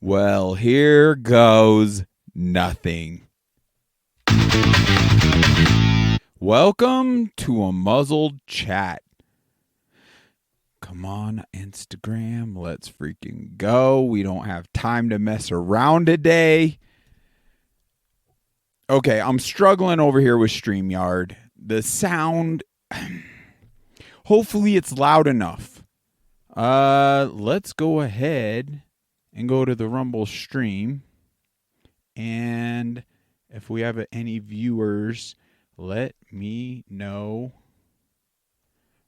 Well, here goes nothing. Welcome to Unmuzzled Chat. Come on, Instagram. Let's freaking go. We don't have time to mess around today. Okay, I'm struggling over here with StreamYard. The sound, hopefully it's loud enough. Let's go ahead and go to the Rumble stream. And if we have any viewers, let me know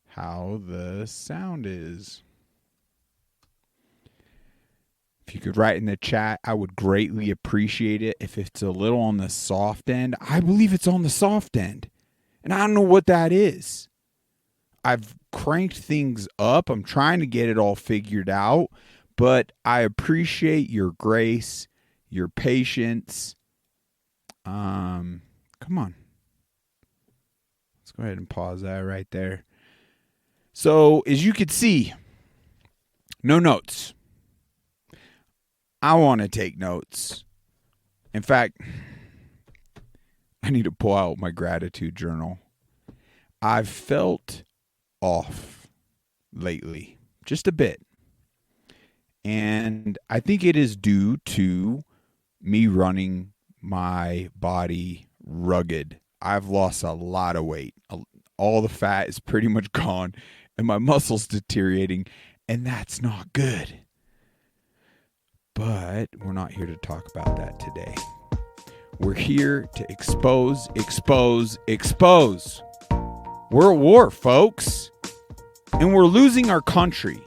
how the sound is. If you could write in the chat, I would greatly appreciate it. If it's a little on the soft end, I believe it's on the soft end. And I don't know what that is. I've cranked things up. I'm trying to get it all figured out. But I appreciate your grace, your patience. Come on. Let's go ahead and pause that right there. So, as you can see, no notes. I want to take notes. In fact, I need to pull out my gratitude journal. I've felt off lately, just a bit. And I think it is due to me running my body rugged. I've lost a lot of weight. All the fat is pretty much gone and my muscles deteriorating, and that's not good. But we're not here to talk about that today. We're here to expose. We're at war, folks. And we're losing our country.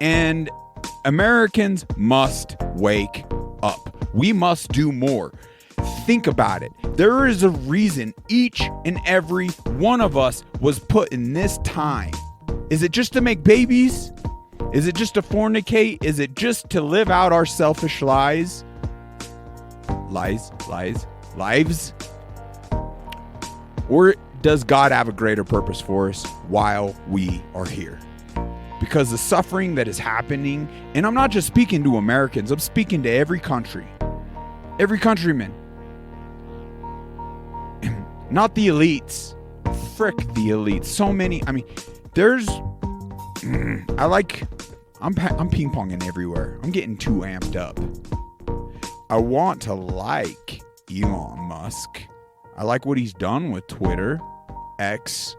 And Americans must wake up. We must do more. Think about it. There is a reason each and every one of us was put in this time. Is it just to make babies? Is it just to fornicate? Is it just to live out our selfish lives? Lives? Or does God have a greater purpose for us while we are here? Because the suffering that is happening, and I'm not just speaking to Americans, I'm speaking to every country. Every countryman. Not the elites. Frick the elites. So many. I mean, there's... I'm ping-ponging everywhere. I'm getting too amped up. I want to like Elon Musk. I like what he's done with Twitter, X,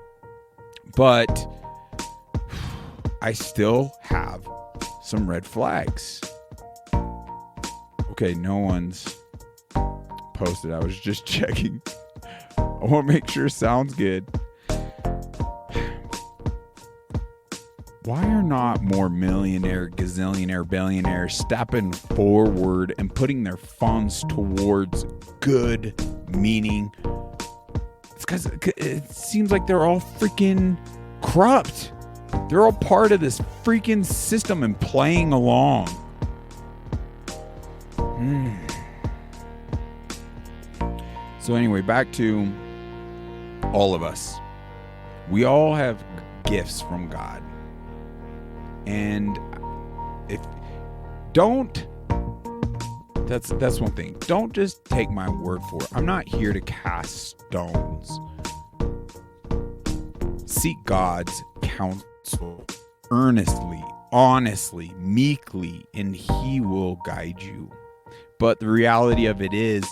but I still have some red flags. Okay, no one's posted. I was just checking. I want to make sure it sounds good. Why are not more millionaire, gazillionaire, billionaires stepping forward and putting their funds towards good meaning? It's because it seems like they're all freaking corrupt. They're all part of this freaking system and playing along. So anyway, back to all of us. We all have gifts from God. And that's one thing. Don't just take my word for it. I'm not here to cast stones. Seek God's counsel earnestly, honestly, meekly, and he will guide you. But the reality of it is,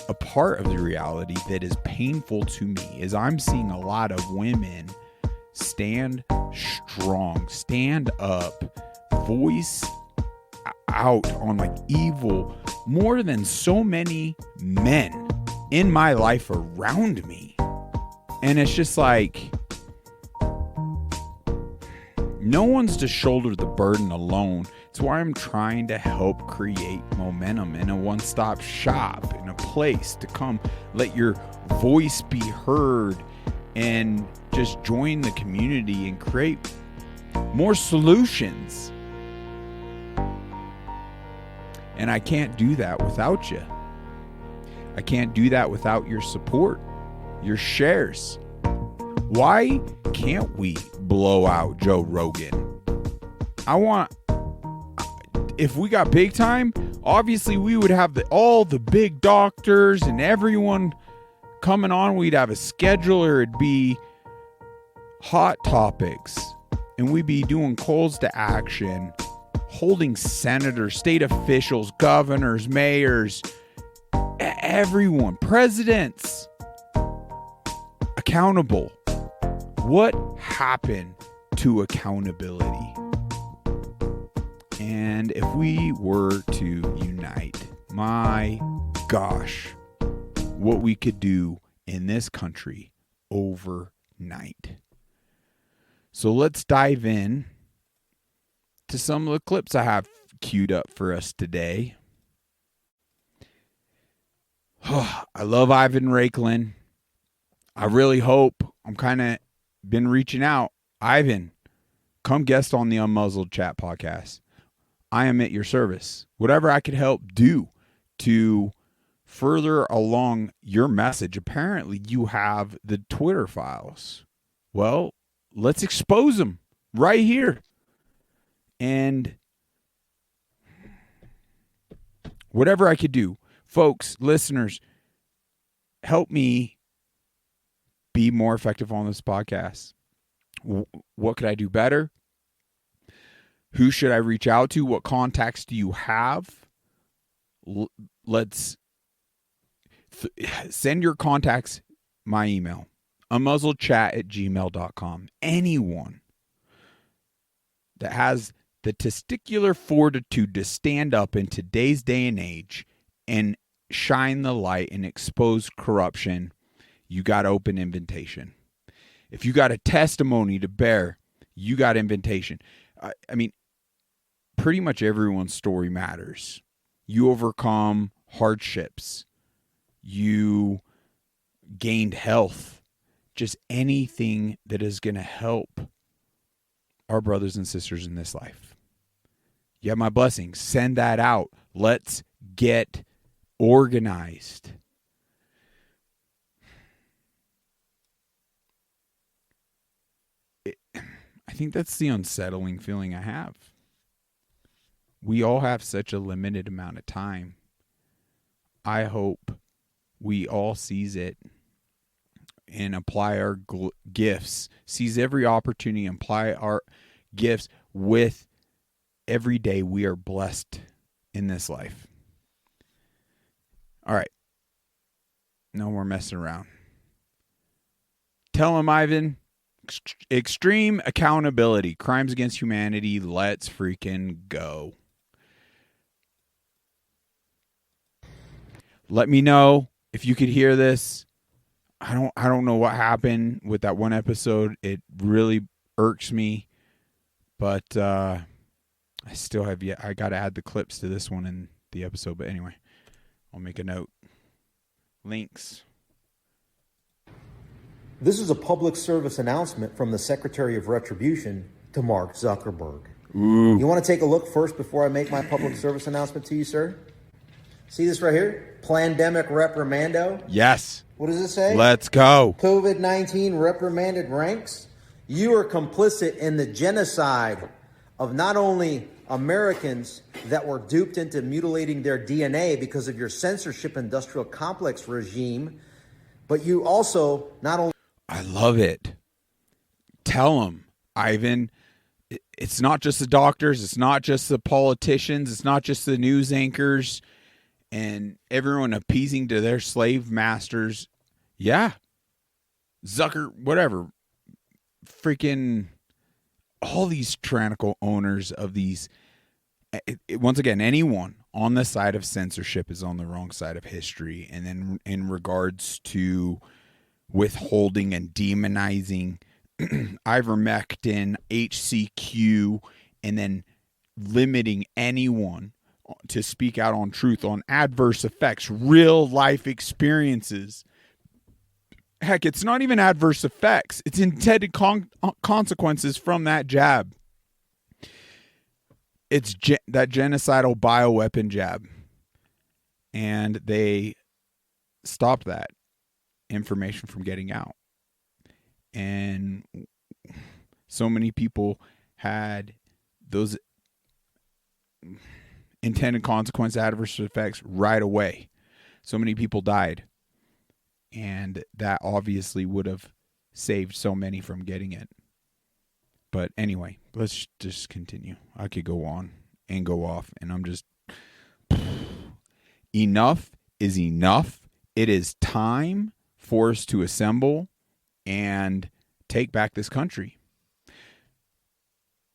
a part of the reality that is painful to me is I'm seeing a lot of women stand strong, stand up, voice out on like evil more than so many men in my life around me. And it's just like, no one's to shoulder the burden alone. It's why I'm trying to help create momentum in a one-stop shop, in a place to come let your voice be heard and just join the community and create more solutions. And I can't do that without you. I can't do that without your support, your shares. Why can't we blow out Joe Rogan? if we got big time, obviously we would have all the big doctors and everyone coming on. We'd have a scheduler. It'd be hot topics, and we'd be doing calls to action, holding senators, state officials, governors, mayors, everyone, presidents accountable. What happened to accountability? And if we were to unite, my gosh, what we could do in this country overnight. So let's dive in to some of the clips I have queued up for us today. I love Ivan Rakelin. I really hope, I'm kind of been reaching out. Ivan, come guest on the Unmuzzled Chat podcast. I am at your service. Whatever I could help do to further along your message. Apparently you have the Twitter files. Well, let's expose them right here. And whatever I could do, folks, listeners, help me be more effective on this podcast. What could I do better? Who should I reach out to? What contacts do you have? Let's send your contacts my email, unmuzzledchat@gmail.com. Anyone that has the testicular fortitude to stand up in today's day and age and shine the light and expose corruption, you got open invitation. If you got a testimony to bear, you got invitation. I mean, pretty much everyone's story matters. You overcome hardships. You gained health. Just anything that is going to help our brothers and sisters in this life. You have my blessing. Send that out. Let's get organized. I think that's the unsettling feeling I have. We all have such a limited amount of time. I hope we all seize it and apply our gifts, seize every opportunity, and apply our gifts with every day we are blessed in this life. All right. No more messing around. Tell him, Ivan. Extreme accountability. Crimes against humanity. Let's freaking go. Let me know if you could hear this. I don't know what happened with that one episode. It really irks me. But I still have I got to add the clips to this one in the episode. But anyway, I'll make a note. Links. This is a public service announcement from the Secretary of Retribution to Mark Zuckerberg. Ooh. You want to take a look first before I make my public service announcement to you, sir? See this right here? Plandemic reprimando. Yes. What does it say? Let's go. COVID-19 reprimanded ranks. You are complicit in the genocide of not only Americans that were duped into mutilating their DNA because of your censorship industrial complex regime, but you also not only... I love it. Tell them, Ivan, it's not just the doctors, it's not just the politicians, it's not just the news anchors and everyone appeasing to their slave masters. Yeah. Whatever. Freaking all these tyrannical owners of these. Once again, anyone on the side of censorship is on the wrong side of history. And then in regards to withholding and demonizing ivermectin, HCQ, and then limiting anyone to speak out on truth, on adverse effects, real life experiences. Heck, it's not even adverse effects. It's intended consequences from that jab. It's that genocidal bioweapon jab. And they stopped that information from getting out. And so many people had those intended consequence adverse effects right away. So many people died. And that obviously would have saved so many from getting it. But anyway, let's just continue. I could go on and go off, and I'm just... Enough is enough. It is time for us to assemble and take back this country.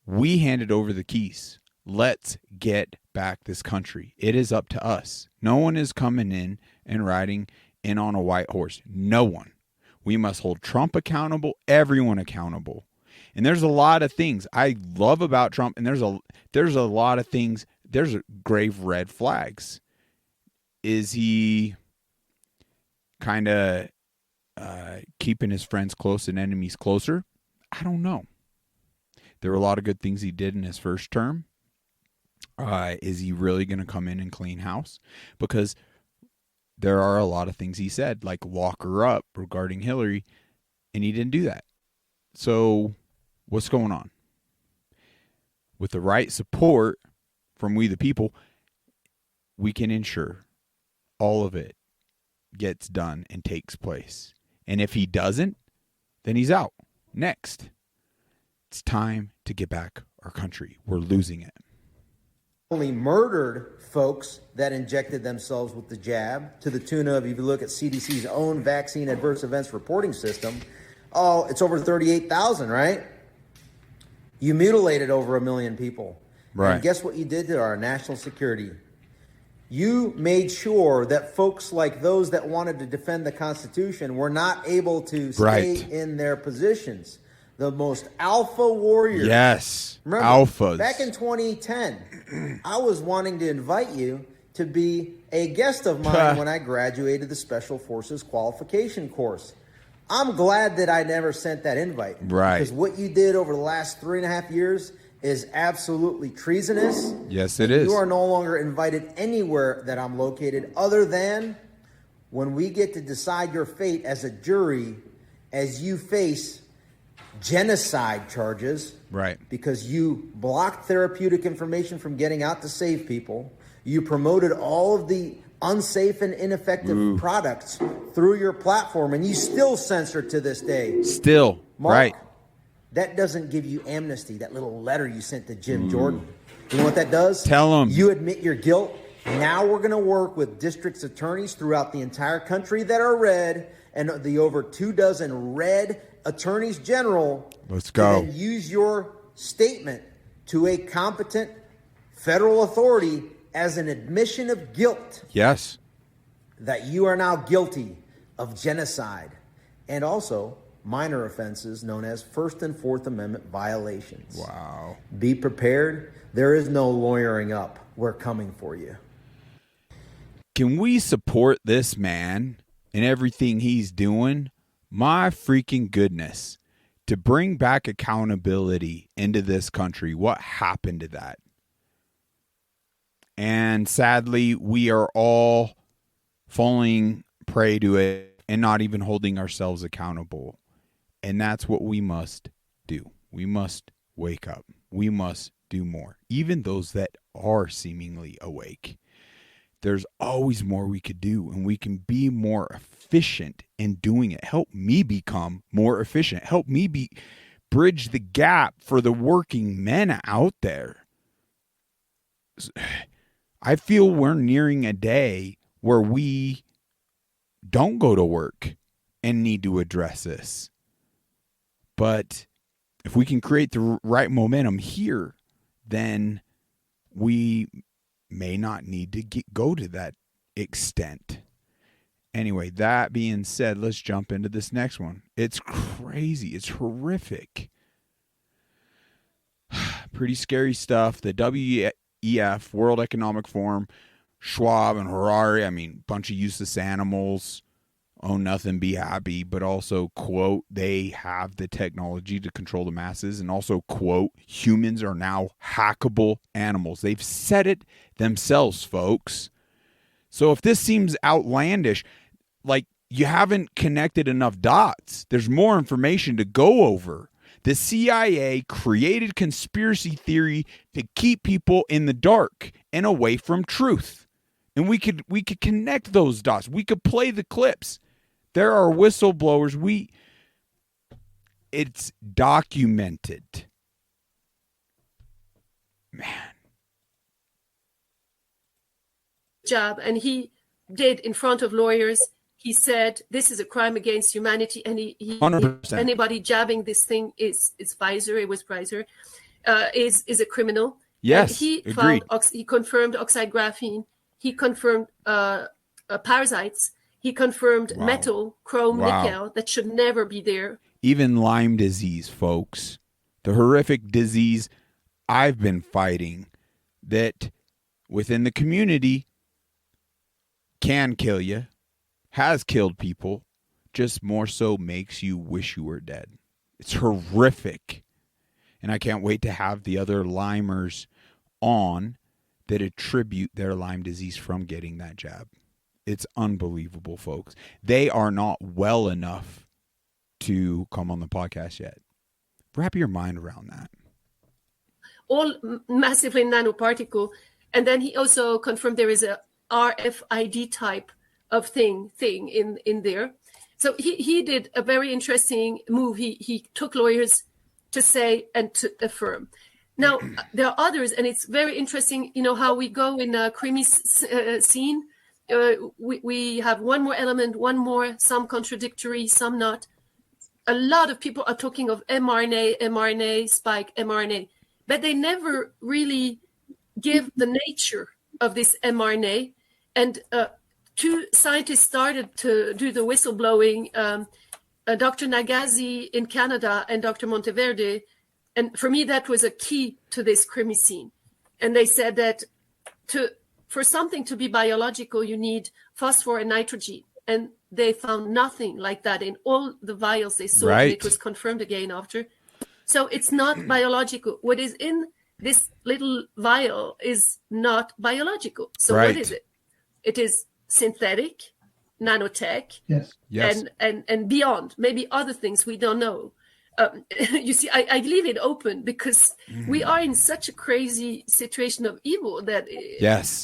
We handed over the keys. Let's get back this country. It is up to us. No one is coming in and riding in on a white horse. No one. We must hold Trump accountable, everyone accountable. And there's a lot of things I love about Trump, and there's a lot of things, there's grave red flags. Is he kind of keeping his friends close and enemies closer? I don't know. There were a lot of good things he did in his first term. Is he really going to come in and clean house? Because there are a lot of things he said, like lock her up regarding Hillary, and he didn't do that. So what's going on? With the right support from we the people, we can ensure all of it gets done and takes place. And if he doesn't, then he's out. Next. It's time to get back our country. We're losing it. Only murdered folks that injected themselves with the jab to the tune of, if you look at CDC's own vaccine adverse events reporting system, it's over 38,000, right? You mutilated over 1 million people. Right. And guess what you did to our national security? You made sure that folks like those that wanted to defend the Constitution were not able to stay in their positions. The most alpha warriors. Yes. Remember, alphas. Back in 2010, I was wanting to invite you to be a guest of mine when I graduated the Special Forces qualification course. I'm glad that I never sent that invite. Right. Because what you did over the last 3.5 years is absolutely treasonous. Yes, it is. You are no longer invited anywhere that I'm located other than when we get to decide your fate as a jury as you face genocide charges. Right. Because you blocked therapeutic information from getting out to save people. You promoted all of the unsafe and ineffective products through your platform, and you still censor to this day. Still. Mark, right. That doesn't give you amnesty, that little letter you sent to Jim Jordan. You know what that does? Tell him. You admit your guilt. Now we're going to work with district attorneys throughout the entire country that are red, and the over 24 red attorneys general. Let's go. And use your statement to a competent federal authority as an admission of guilt. Yes. That you are now guilty of genocide and also minor offenses known as First and Fourth Amendment violations. Wow. Be prepared. There is no lawyering up. We're coming for you. Can we support this man and everything he's doing? My freaking goodness. To bring back accountability into this country, what happened to that? And sadly, we are all falling prey to it and not even holding ourselves accountable. And that's what we must do. We must wake up. We must do more. Even those that are seemingly awake. There's always more we could do, and we can be more efficient in doing it. Help me become more efficient. Help me bridge the gap for the working men out there. I feel we're nearing a day where we don't go to work and need to address this. But if we can create the right momentum here, then we may not need to go to that extent. Anyway, that being said, let's jump into this next one. It's crazy. It's horrific. Pretty scary stuff. The WEF, World Economic Forum, Schwab and Harari, bunch of useless animals, own nothing, be happy, but also, quote, they have the technology to control the masses, and also, quote, humans are now hackable animals. They've said it themselves, folks. So if this seems outlandish, like you haven't connected enough dots, there's more information to go over. The CIA created conspiracy theory to keep people in the dark and away from truth. And we could connect those dots. We could play the clips. There are whistleblowers. It's documented. Man. Job, and he did in front of lawyers. He said this is a crime against humanity, and he anybody jabbing this thing is Pfizer. It was Pfizer. Is a criminal. Yes, and he agreed. He confirmed oxide graphene. He confirmed parasites. He confirmed metal, chrome, nickel that should never be there. Even Lyme disease, folks, the horrific disease I've been fighting that within the community can kill you, has killed people, just more so makes you wish you were dead. It's horrific. And I can't wait to have the other Limers on that attribute their Lyme disease from getting that jab. It's unbelievable, folks. They are not well enough to come on the podcast yet. Wrap your mind around that. All massively nanoparticle. And then he also confirmed there is a RFID type of thing in there. So he did a very interesting move. He took lawyers to say and to affirm. Now, there are others, and it's very interesting, how we go in a creamy scene. We have one more element, one more, some contradictory, some not. A lot of people are talking of mRNA, spike, mRNA, but they never really give the nature of this mRNA. And two scientists started to do the whistleblowing, Dr. Nagazi in Canada and Dr. Monteverde. And for me, that was a key to this creamy scene. And they said that for something to be biological, you need phosphor and nitrogen. And they found nothing like that in all the vials they saw. Right. And it was confirmed again after. So it's not biological. What is in this little vial is not biological. So right. What is it? It is synthetic, nanotech, yes. And beyond. Maybe other things we don't know. You see, I leave it open because we are in such a crazy situation of evil that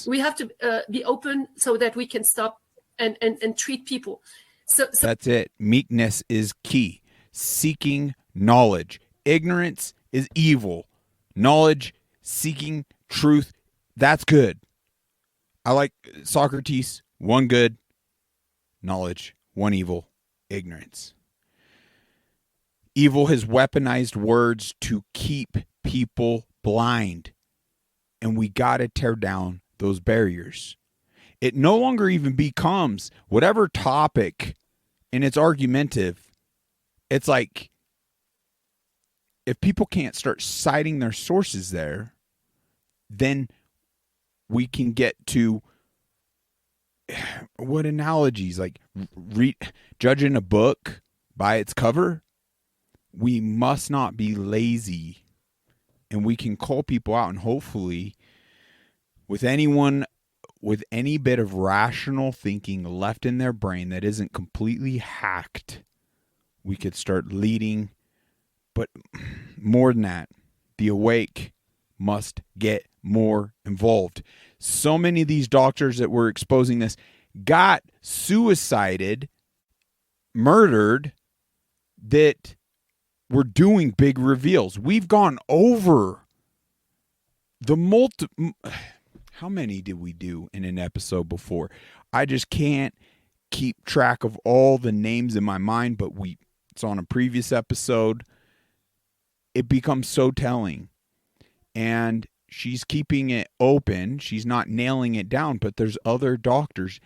we have to be open so that we can stop and treat people. So that's it. Meekness is key. Seeking knowledge. Ignorance is evil. Knowledge, seeking truth, that's good. I like Socrates, one good, knowledge, one evil, ignorance. Evil has weaponized words to keep people blind. And we got to tear down those barriers. It no longer even becomes whatever topic and it's argumentative. It's like if people can't start citing their sources there, then we can get to what analogies, like judging a book by its cover. We must not be lazy, and we can call people out, and hopefully with anyone with any bit of rational thinking left in their brain that isn't completely hacked, we could start leading. But more than that, the awake must get more involved. So many of these doctors that were exposing this got suicided, murdered, that we're doing big reveals. We've gone over the how many did we do in an episode before? I just can't keep track of all the names in my mind, but it's on a previous episode. It becomes so telling. And she's keeping it open. She's not nailing it down, but there's other doctors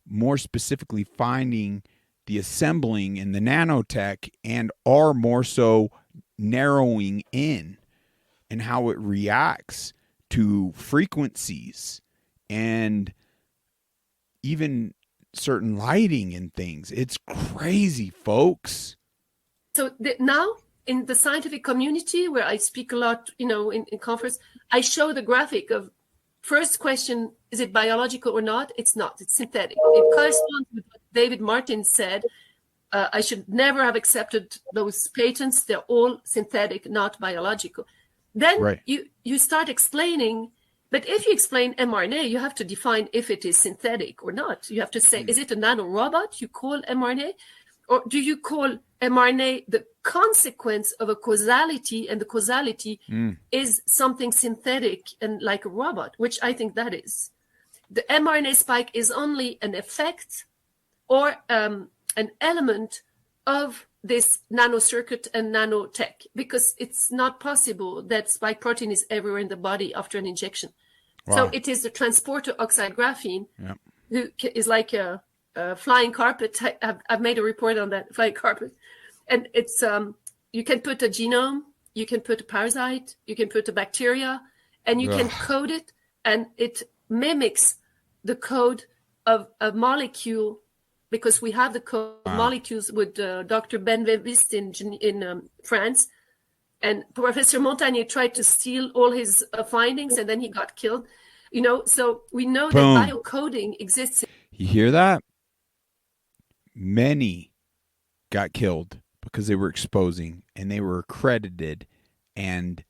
more specifically finding the assembling and the nanotech and are more so narrowing in and how it reacts to frequencies and even certain lighting and things. It's crazy, folks. So now in the scientific community where I speak a lot, in conference, I show the graphic of first question, is it biological or not? It's not. It's synthetic. It corresponds with what David Martin said. I should never have accepted those patents. They're all synthetic, not biological. Then you start explaining. But if you explain mRNA, you have to define if it is synthetic or not. You have to say, is it a nanorobot you call mRNA? Or do you call mRNA the consequence of a causality, and the causality is something synthetic and like a robot, which I think that is. The mRNA spike is only an effect or an element of this nanocircuit and nanotech, because it's not possible that spike protein is everywhere in the body after an injection. Wow. So it is the transporter oxide graphene, who is like a flying carpet. I've made a report on that flying carpet. And it's you can put a genome, you can put a parasite, you can put a bacteria, and you can code it, and it mimics the code of a molecule, because we have the code molecules with Dr. Benveniste in France. And Professor Montagnier tried to steal all his findings, and then he got killed. So we know that biocoding exists. You hear that? Many got killed because they were exposing, and they were accredited, and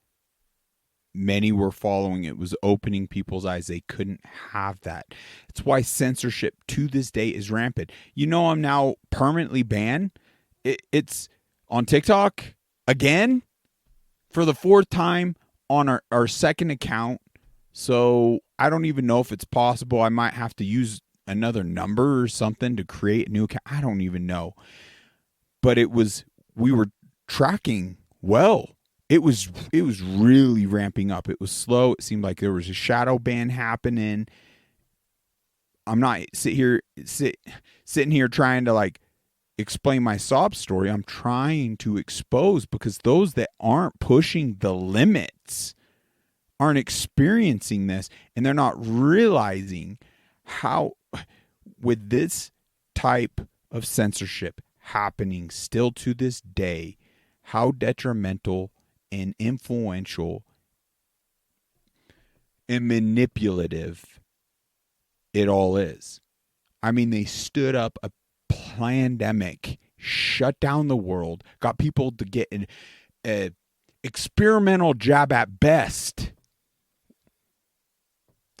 many were following. It was opening people's eyes. They couldn't have that. It's why censorship to this day is rampant. I'm now permanently banned. It's on TikTok again for the fourth time on our second account. So I don't even know if it's possible. I might have to use another number or something to create a new account. I don't even know. But we were tracking well. It was really ramping up. It was slow. It seemed like there was a shadow ban happening. I'm not sitting here trying to explain my sob story. I'm trying to expose, because those that aren't pushing the limits aren't experiencing this, and they're not realizing how, with this type of censorship happening still to this day, how detrimental and influential and manipulative it all is. I mean, they stood up a pandemic, shut down the world, got people to get an experimental jab at best.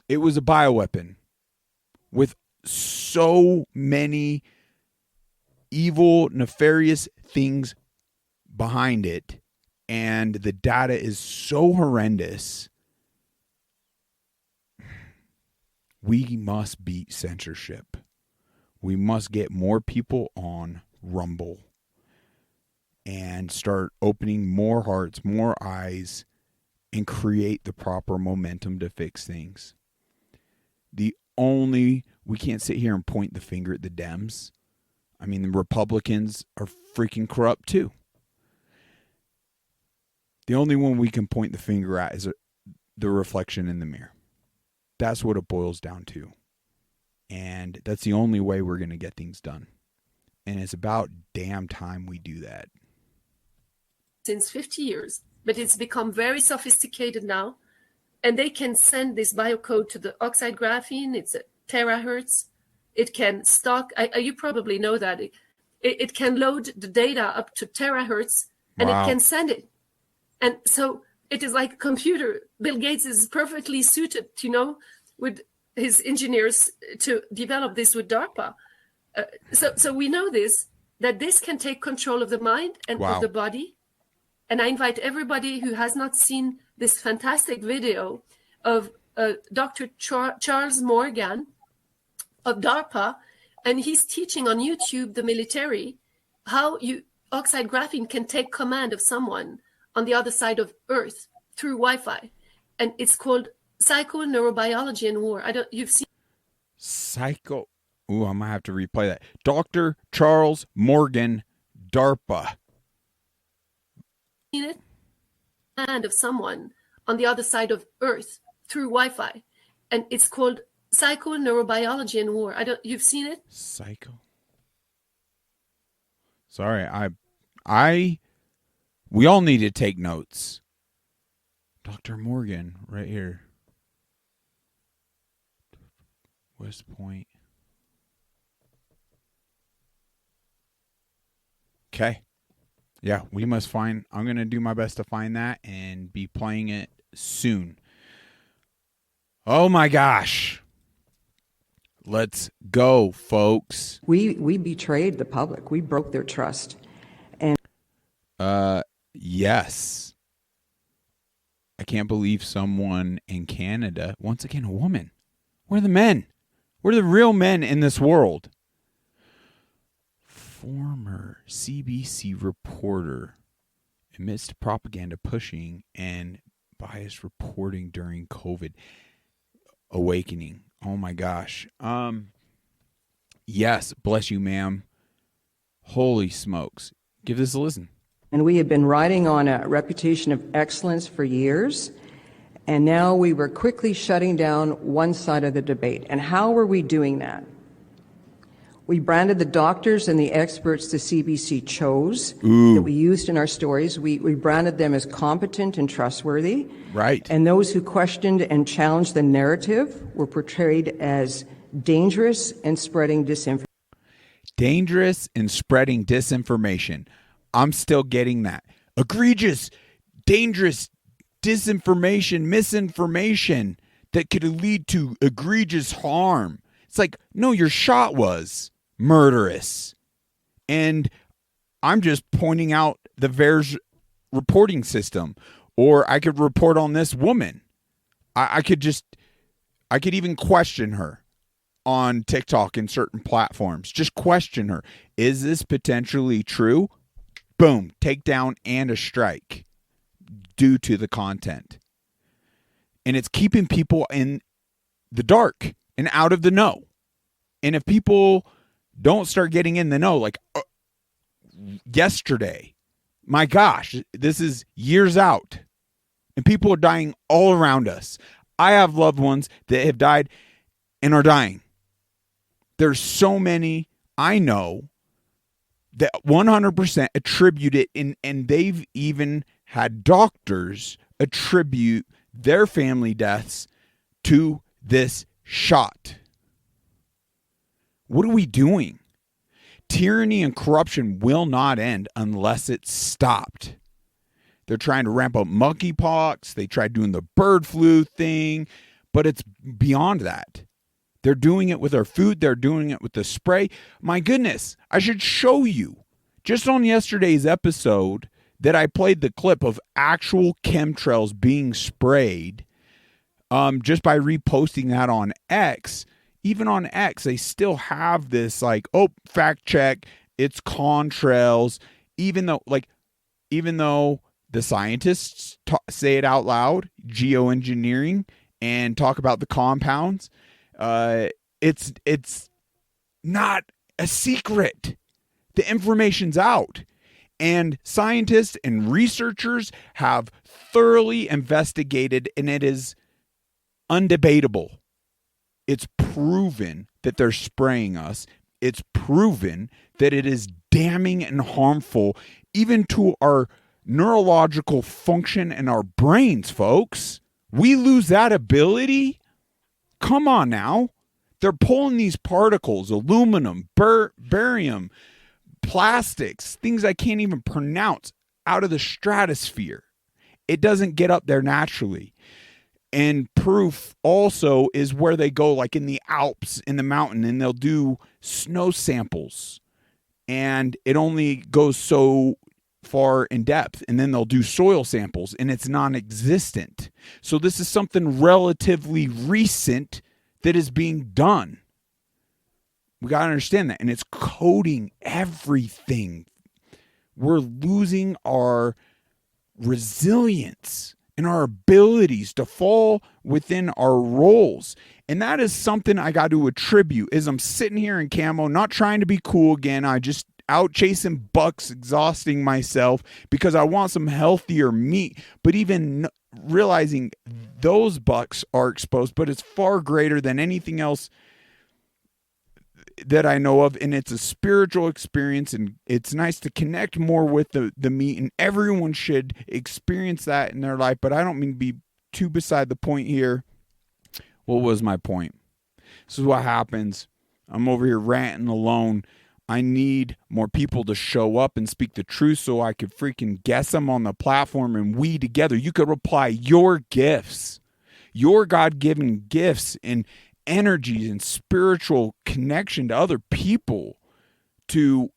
It was a bioweapon with so many evil, nefarious things behind it, and the data is so horrendous. We must beat censorship. We must get more people on Rumble and start opening more hearts, more eyes, and create the proper momentum to fix things. We can't sit here and point the finger at the Dems. I mean, the Republicans are freaking corrupt too. The only one we can point the finger at is the reflection in the mirror. That's what it boils down to. And that's the only way we're going to get things done. And it's about damn time we do that. Since 50 years, but it's become very sophisticated now. And they can send this biocode to the oxide graphene. It's a terahertz. It can stock, you probably know that. It can load the data up to terahertz, and It can send it. And so it is like a computer. Bill Gates is perfectly suited, with his engineers to develop this with DARPA. So we know that this can take control of the mind and of the body. And I invite everybody who has not seen this fantastic video of Dr. Charles Morgan of DARPA, and he's teaching on YouTube the military how oxide graphene can take command of someone on the other side of Earth through Wi-Fi, and it's called Psychoneurobiology and War. You've seen Psycho. Ooh, I might have to replay that. Dr. Charles Morgan, DARPA. Seen it? Command of someone on the other side of Earth through Wi-Fi, and it's called Psychoneurobiology and War. You've seen it? Psycho. Sorry, we all need to take notes. Dr. Morgan, right here. West Point. Okay. Yeah, we must find. I'm going to do my best to find that and be playing it soon. Oh my gosh. Let's go, folks. We betrayed the public. We broke their trust. And Yes. I can't believe someone in Canada, once again, a woman. We're the men. We're the real men in this world. Former CBC reporter admits to propaganda pushing and biased reporting during COVID awakening. Oh my gosh. Yes, bless you, ma'am. Holy smokes. Give this a listen. And we had been riding on a reputation of excellence for years, and now we were quickly shutting down one side of the debate. And how were we doing that? We branded the doctors and the experts the CBC chose that we used in our stories. We branded them as competent and trustworthy. Right. And those who questioned and challenged the narrative were portrayed as dangerous and spreading disinformation. Dangerous and spreading disinformation. I'm still getting that. Egregious, dangerous disinformation, misinformation that could lead to egregious harm. It's like, no, your shot was murderous. And I'm just pointing out the VAERS reporting system. Or I could report on this woman. I could even question her on TikTok and certain platforms. Just question her. Is this potentially true? Boom, takedown and a strike due to the content. And it's keeping people in the dark and out of the know. And if people don't start getting in the know, like yesterday, my gosh, this is years out. And people are dying all around us. I have loved ones that have died and are dying. There's so many I know that 100% attribute it, and they've even had doctors attribute their family deaths to this shot. What are we doing? Tyranny and corruption will not end unless it's stopped. They're trying to ramp up monkeypox. They tried doing the bird flu thing, but it's beyond that. They're doing it with our food. They're doing it with the spray. My goodness, I should show you. Just on yesterday's episode that I played the clip of actual chemtrails being sprayed just by reposting that on X. Even on X, they still have this like, oh, fact check, it's contrails. Even though the scientists say it out loud, geoengineering, and talk about the compounds, it's not a secret. The information's out. And scientists and researchers have thoroughly investigated, and it is undebatable. It's proven that they're spraying us. It's proven that it is damning and harmful even to our neurological function and our brains, folks. We lose that ability. Come on now. They're pulling these particles, aluminum, barium, plastics, things I can't even pronounce, out of the stratosphere. It doesn't get up there naturally. And proof also is where they go, like in the Alps, in the mountain, and they'll do snow samples. And it only goes so far in depth. And then they'll do soil samples, and it's non-existent. So this is something relatively recent that is being done. We got to understand that. And it's coding everything. We're losing our resilience and our abilities to fall within our roles. And that is something I got to attribute is I'm sitting here in camo, not trying to be cool again. I just out chasing bucks, exhausting myself because I want some healthier meat. But even realizing those bucks are exposed, but it's far greater than anything else that I know of, and it's a spiritual experience, and it's nice to connect more with the meat, and everyone should experience that in their life. But I don't mean to be too beside the point here. What was my point? This is what happens. I'm over here ranting alone. I need more people to show up and speak the truth so I could freaking guess them on the platform, and we together, you could apply your gifts, your God-given gifts and energies and spiritual connection to other people to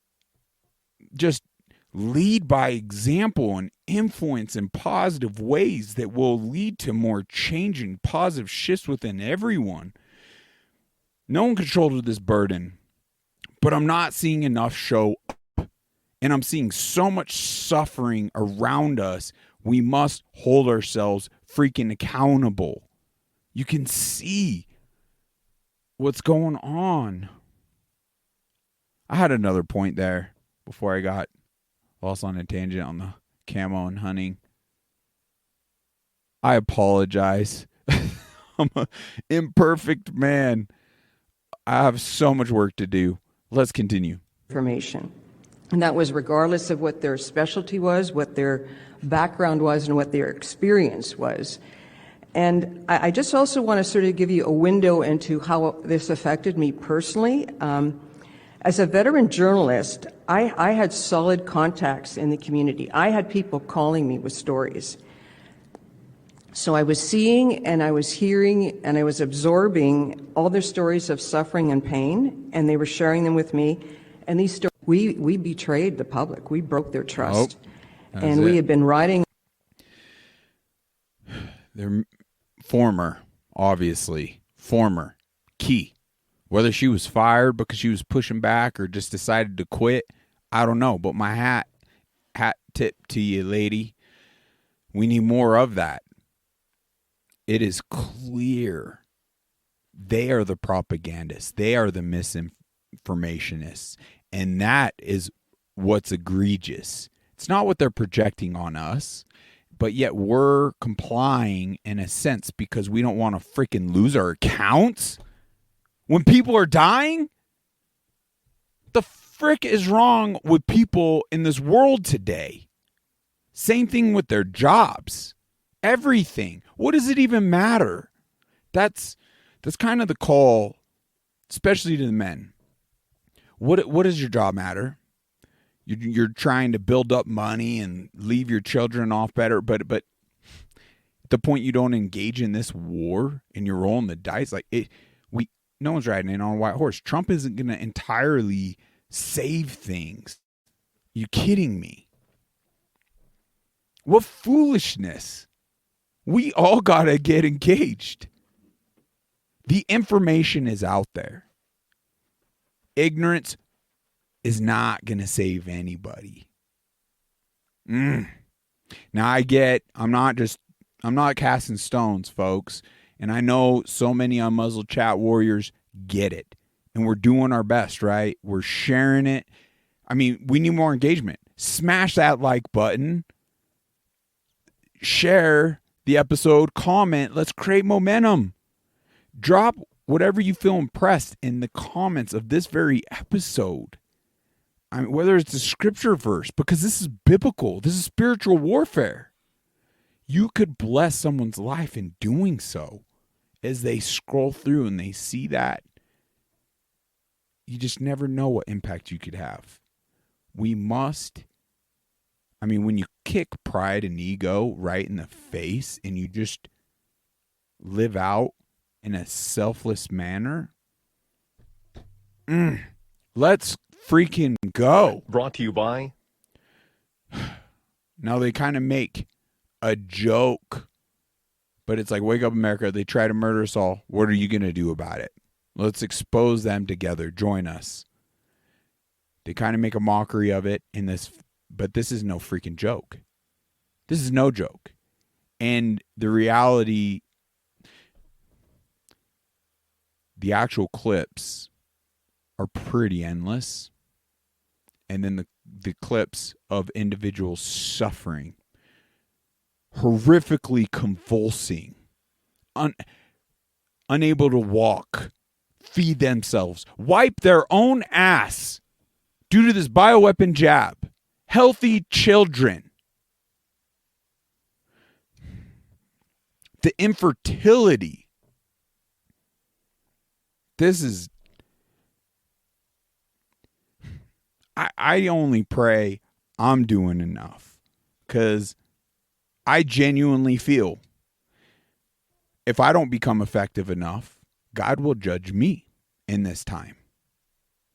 just lead by example and influence in positive ways that will lead to more change and positive shifts within everyone. No one can shoulder this burden, but I'm not seeing enough show up. And I'm seeing so much suffering around us. We must hold ourselves freaking accountable. You can see what's going on. I had another point there before I got lost on a tangent on the camo and hunting. I apologize. I'm an imperfect man. I have so much work to do. Let's continue. Information. And that was regardless of what their specialty was, what their background was, and what their experience was. And I just also want to sort of give you a window into how this affected me personally. As a veteran journalist, I had solid contacts in the community. I had people calling me with stories. So I was seeing and I was hearing and I was absorbing all their stories of suffering and pain, and they were sharing them with me. And these stories, we betrayed the public. We broke their trust. And we had been riding. They're former, key. Whether she was fired because she was pushing back or just decided to quit, I don't know. But my hat tip to you, lady. We need more of that. It is clear they are the propagandists. They are the misinformationists. And that is what's egregious. It's not what they're projecting on us, but yet we're complying in a sense because we don't want to freaking lose our accounts. When people are dying, the frick is wrong with people in this world today? Same thing with their jobs. Everything. What does it even matter? That's kind of the call, especially to the men. What does your job matter? You're trying to build up money and leave your children off better, but at the point you don't engage in this war and you're rolling the dice, no one's riding in on a white horse. Trump isn't going to entirely save things. You kidding me? What foolishness. We all got to get engaged. The information is out there. Ignorance is not going to save anybody. Now I'm not casting stones, folks. And I know so many Unmuzzled chat warriors get it. And we're doing our best, right? We're sharing it. I mean, we need more engagement. Smash that like button. Share the episode. Comment. Let's create momentum. Drop whatever you feel impressed in the comments of this very episode. I mean, whether it's a scripture verse, because this is biblical. This is spiritual warfare. You could bless someone's life in doing so. As they scroll through and they see that, you just never know what impact you could have. When you kick pride and ego right in the face and you just live out in a selfless manner, let's freaking go. Brought to you by. Now they kind of make a joke, but it's like, wake up America, they try to murder us all. What are you going to do about it? Let's expose them together. Join us. They kind of make a mockery of it in this, but this is no freaking joke. This is no joke. And the reality, the actual clips are pretty endless. And then the clips of individuals suffering, horrifically convulsing, unable to walk, feed themselves, wipe their own ass due to this bioweapon jab. Healthy children. The infertility. I only pray I'm doing enough, because I genuinely feel if I don't become effective enough, God will judge me in this time.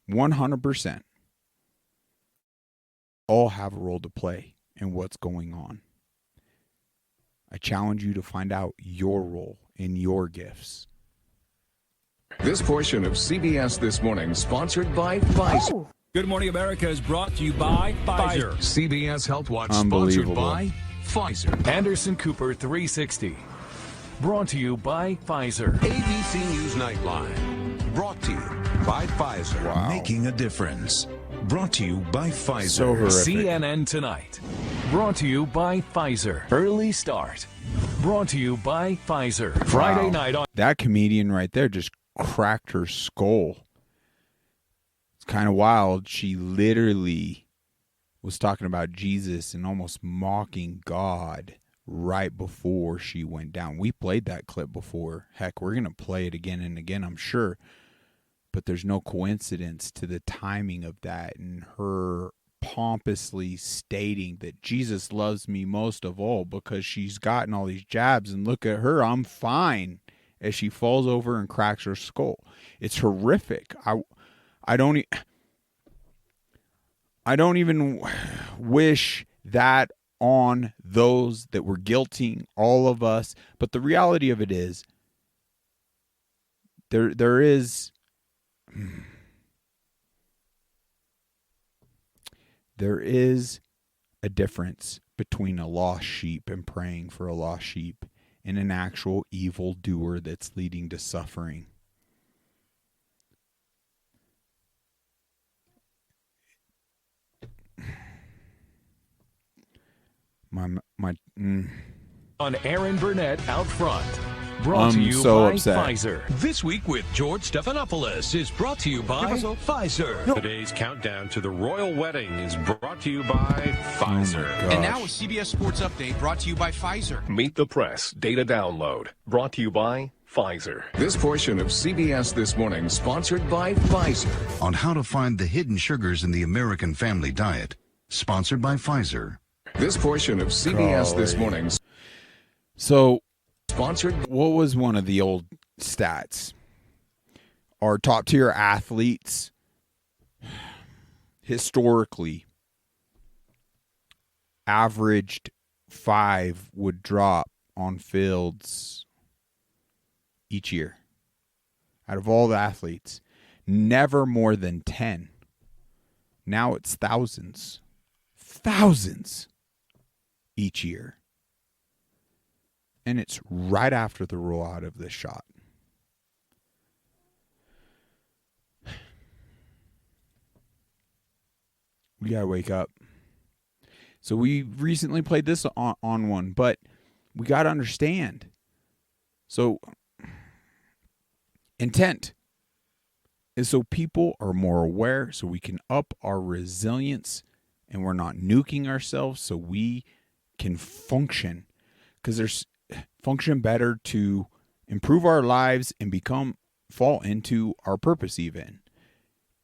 100%. All have a role to play in what's going on. I challenge you to find out your role in your gifts. This portion of CBS This Morning sponsored by Pfizer. Good Morning America is brought to you by Pfizer. CBS Health Watch sponsored Unbelievable. by Pfizer. Anderson Cooper 360. Brought to you by Pfizer. ABC News Nightline. Brought to you by Pfizer. Wow. Making a difference. Brought to you by Pfizer. So horrific. CNN Tonight. Brought to you by Pfizer. Early Start. Brought to you by Pfizer. Friday night on. That comedian right there just cracked her skull. It's kind of wild. She literally was talking about Jesus and almost mocking God right before she went down. We played that clip before. Heck, we're going to play it again and again, I'm sure. But there's no coincidence to the timing of that and her pompously stating that Jesus loves me most of all because she's gotten all these jabs, and look at her, I'm fine, as she falls over and cracks her skull. It's horrific. I don't even wish that on those that were guilting all of us, but the reality of it is there is a difference between a lost sheep and praying for a lost sheep and an actual evil doer that's leading to suffering. On Aaron Burnett Out Front. Brought to I'm you so by upset. Pfizer. This Week with George Stephanopoulos is brought to you by Pfizer. Today's countdown to the royal wedding is brought to you by Pfizer. And now a CBS Sports Update brought to you by Pfizer. Meet the Press Data Download brought to you by Pfizer. This portion of CBS This Morning sponsored by Pfizer. On how to find the hidden sugars in the American family diet. Sponsored by Pfizer. This portion of CBS This Morning So, sponsored. what was one of the old stats? Our top tier athletes historically averaged 5 would drop on fields each year. Out of all the athletes, never more than 10. Now it's thousands each year. And it's right after the rollout of this shot. We gotta wake up. So we recently played this on one, but we gotta understand. So intent is so people are more aware, so we can up our resilience, and we're not nuking ourselves, so we can function. Because there's function better to improve our lives and fall into our purpose even.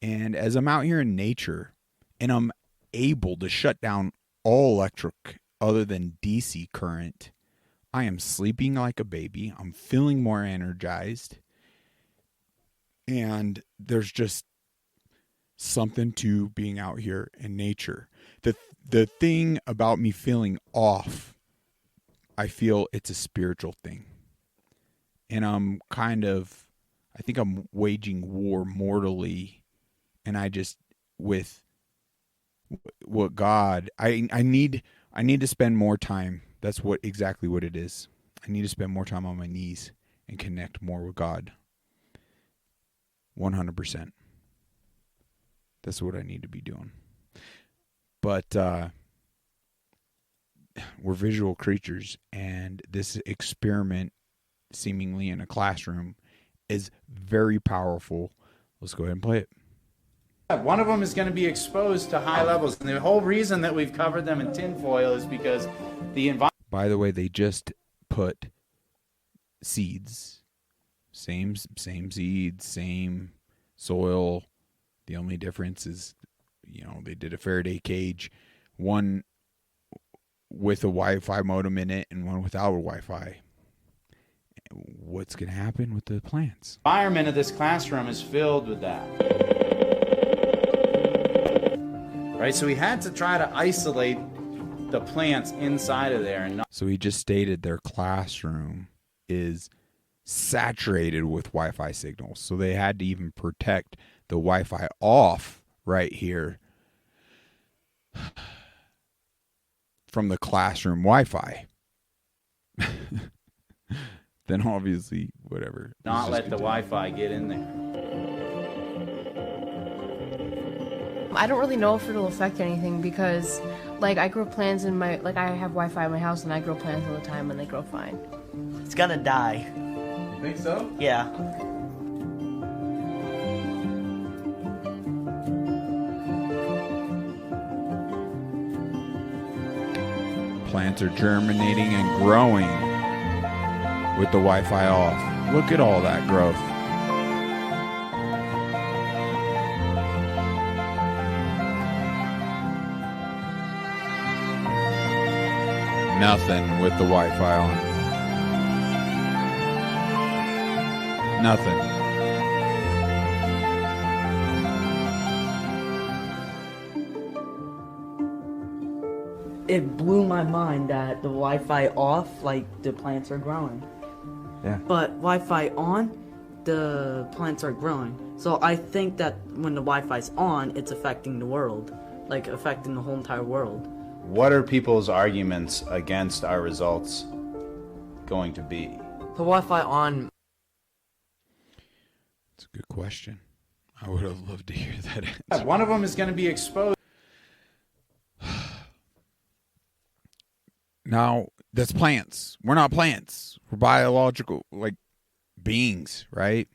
And as I'm out here in nature and I'm able to shut down all electric other than DC current, I am sleeping like a baby. I'm feeling more energized. And there's just something to being out here in nature. The thing about me feeling off, I feel it's a spiritual thing. And I think I'm waging war mortally. And I just, with what God, I need to spend more time. That's exactly what it is. I need to spend more time on my knees and connect more with God. 100%. That's what I need to be doing. But we're visual creatures, and this experiment, seemingly in a classroom, is very powerful. Let's go ahead and play it. One of them is going to be exposed to high levels, and the whole reason that we've covered them in tinfoil is because the environment. By the way, they just put seeds, same seeds, same soil. The only difference is they did a Faraday cage, one with a Wi-Fi modem in it and one without a Wi-Fi. What's going to happen with the plants? The environment of this classroom is filled with that. Right, so we had to try to isolate the plants inside of there. So he just stated their classroom is saturated with Wi-Fi signals. So they had to even protect the Wi-Fi off right here from the classroom Wi-Fi. Then obviously, whatever. Not let the Wi-Fi get in there. I don't really know if it'll affect anything because, like, I grow plants in my, like, I have Wi-Fi in my house and I grow plants all the time and they grow fine. It's gonna die. You think so? Yeah. Plants are germinating and growing with the Wi-Fi off. Look at all that growth. Nothing with the Wi-Fi on. Nothing. It blew my mind that the Wi-Fi off, like, the plants are growing. Yeah. But Wi-Fi on, the plants are growing. So I think that when the Wi-Fi's on, it's affecting the world. Like, affecting the whole entire world. What are people's arguments against our results going to be? The Wi-Fi on... It's a good question. I would have loved to hear that answer. One of them is going to be exposed. Now, that's plants. We're not plants. We're biological, like, beings, right?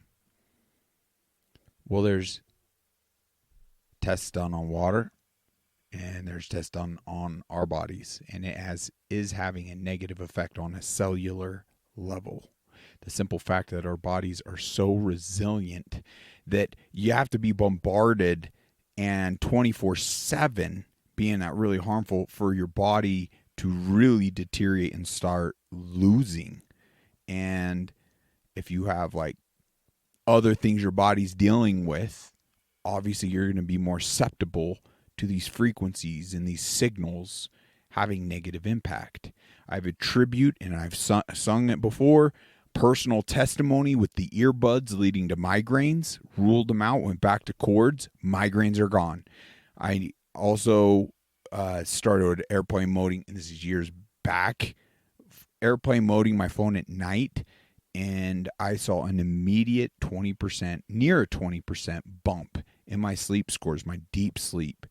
Well, there's tests done on water, and there's tests done on our bodies, and it is having a negative effect on a cellular level. The simple fact that our bodies are so resilient that you have to be bombarded and 24/7 being that really harmful for your body to really deteriorate and start losing. And if you have like other things your body's dealing with, obviously you're going to be more susceptible to these frequencies and these signals having negative impact. I have a tribute, and I've sung it before, personal testimony with the earbuds leading to migraines, ruled them out, went back to cords, migraines are gone. I also started airplane moding, and this is years back, airplane moding my phone at night, and I saw an immediate 20%, near a 20% bump in my sleep scores. My deep sleep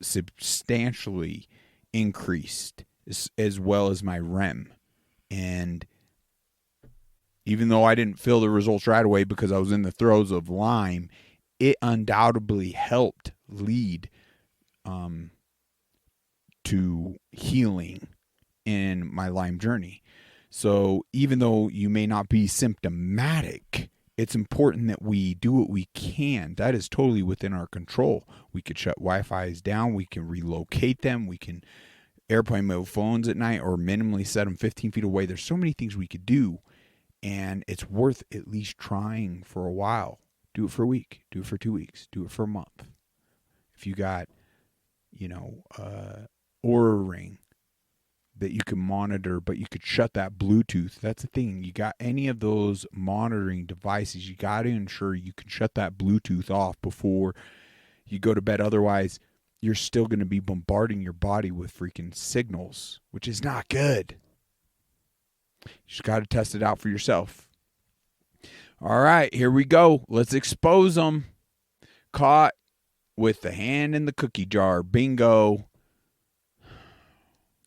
substantially increased, as well as my REM. And even though I didn't feel the results right away because I was in the throes of Lyme, it undoubtedly helped lead to healing in my Lyme journey. So even though you may not be symptomatic, it's important that we do what we can. That is totally within our control. We could shut Wi-Fi's down. We can relocate them. We can airplane mode phones at night or minimally set them 15 feet away. There's so many things we could do, and it's worth at least trying for a while. Do it for a week. Do it for 2 weeks. Do it for a month. If you got, Oura Ring that you can monitor, but you could shut that Bluetooth. That's the thing. You got any of those monitoring devices, you got to ensure you can shut that Bluetooth off before you go to bed. Otherwise, you're still going to be bombarding your body with freaking signals, which is not good. You just got to test it out for yourself. All right, here we go. Let's expose them. Caught with the hand in the cookie jar. Bingo.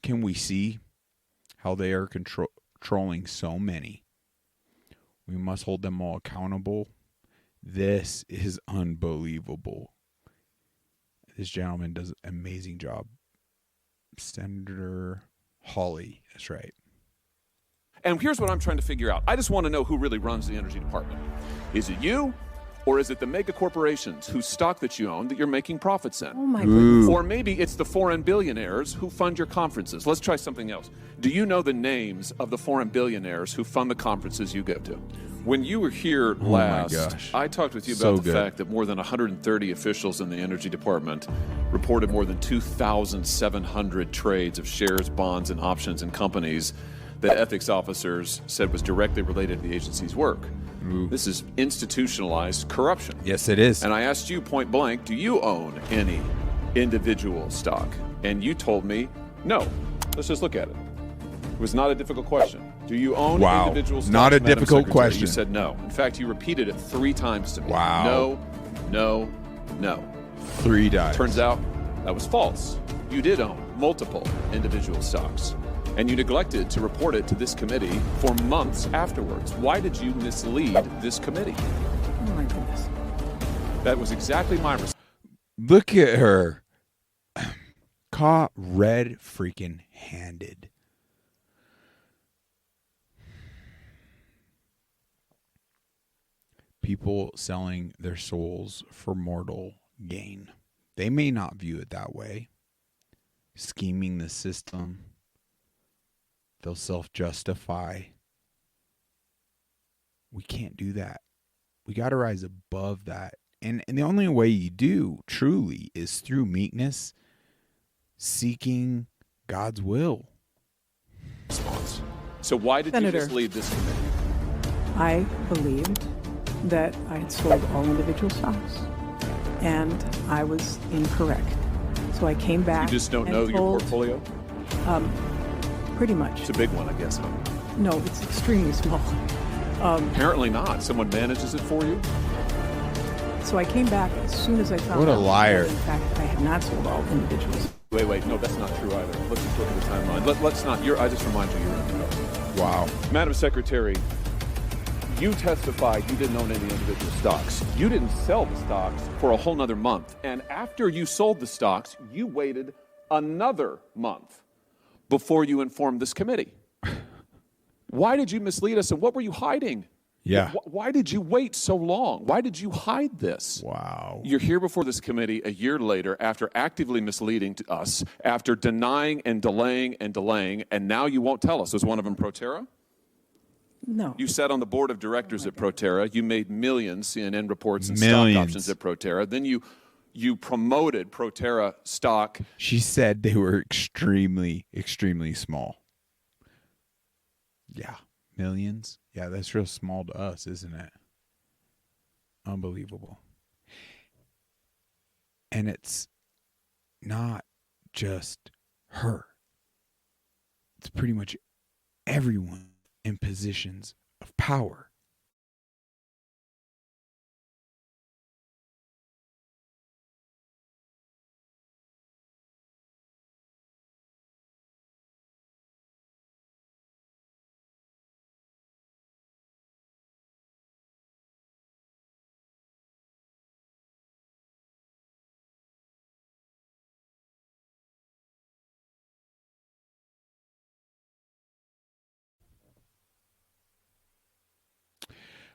Can we see how they are controlling so many? We must hold them all accountable. This is unbelievable. This gentleman does an amazing job. Senator Hawley, that's right. And here's what I'm trying to figure out. I just want to know who really runs the energy department. Is it you Or is it the mega corporations whose stock that you own that you're making profits in? Oh my goodness. Or maybe it's the foreign billionaires who fund your conferences. Let's try something else. Do you know the names of the foreign billionaires who fund the conferences you go to? When you were here last, I talked with you about the fact that more than 130 officials in the Energy Department reported more than 2,700 trades of shares, bonds, and options in companies that ethics officers said was directly related to the agency's work. This is institutionalized corruption. Yes, it is. And I asked you point blank, do you own any individual stock? And you told me no. Let's just look at it. It was not a difficult question. Do you own individual stocks? Not a Madam difficult Secretary? question. You said no. In fact, you repeated it 3 times to me. Wow. No, no, no. 3 times. Turns out that was false. You did own multiple individual stocks. And you neglected to report it to this committee for months afterwards. Why did you mislead this committee? Oh my goodness. That was exactly my response. Look at her. Caught red freaking handed. People selling their souls for mortal gain. They may not view it that way. Scheming the system. They'll self-justify. We can't do that. We got to rise above that. And the only way you do, truly, is through meekness, seeking God's will. So why did Senator, you mislead this committee? I believed that I had sold all individual stocks, and I was incorrect. So I came back. You just don't and know your told, portfolio? Pretty much. It's a big one, I guess. Huh? No, it's extremely small. Apparently not. Someone manages it for you? So I came back as soon as I found What a out liar. that, in fact, I had not sold all individuals. Wait. No, that's not true either. Let's just look at the timeline. Let's not. I just remind you, you're in the know. Wow. Madam Secretary, you testified you didn't own any individual stocks. You didn't sell the stocks for a whole nother month. And after you sold the stocks, you waited another month before you informed this committee. Why did you mislead us, and what were you hiding? Yeah. Why did you wait so long? Why did you hide this? Wow. You're here before this committee a year later after actively misleading to us, after denying and delaying, and now you won't tell us. Was one of them Proterra? No. You sat on the board of directors at Proterra. You made millions, CNN reports, and Millions. stock options at Proterra. Then you promoted Proterra stock. She said they were extremely, extremely small. Yeah. Millions. Yeah, that's real small to us, isn't it? Unbelievable. And it's not just her. It's pretty much everyone in positions of power.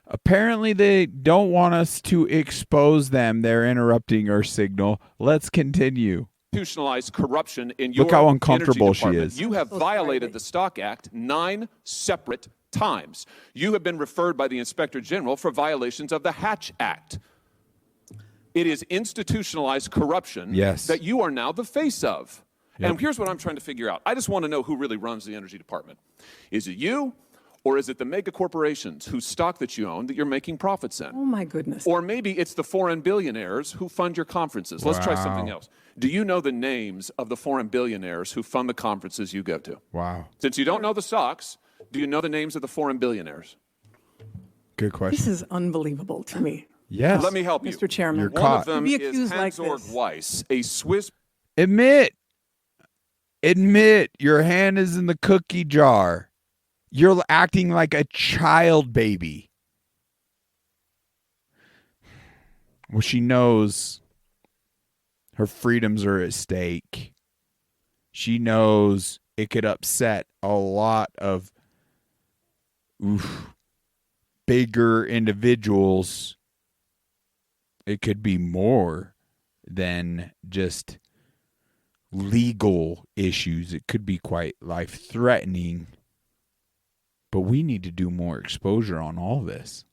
Apparently, they don't want us to expose them. They're interrupting our signal. Let's continue. Institutionalized corruption in your Look how uncomfortable energy she department. is. You have violated the Stock Act 9 separate times. You have been referred by the Inspector General for violations of the Hatch Act. It is institutionalized corruption that you are now the face of. Yep. And here's what I'm trying to figure out. I just want to know who really runs the Energy Department. Is it you? Or is it the mega corporations whose stock that you own that you're making profits in? Oh my goodness. Or maybe it's the foreign billionaires who fund your conferences. Let's try something else. Do you know the names of the foreign billionaires who fund the conferences you go to? Wow. Since you don't know the stocks, do you know the names of the foreign billionaires? Good question. This is unbelievable to me. Yes. Let me help you. Mr. Chairman. You're One caught. of them To be is accused like Hans-Org this. Weiss, a Swiss. Admit your hand is in the cookie jar. You're acting like a child baby. Well, she knows her freedoms are at stake. She knows it could upset a lot of bigger individuals It could be more than just legal issues. It could be quite life-threatening. But we need to do more exposure on all this.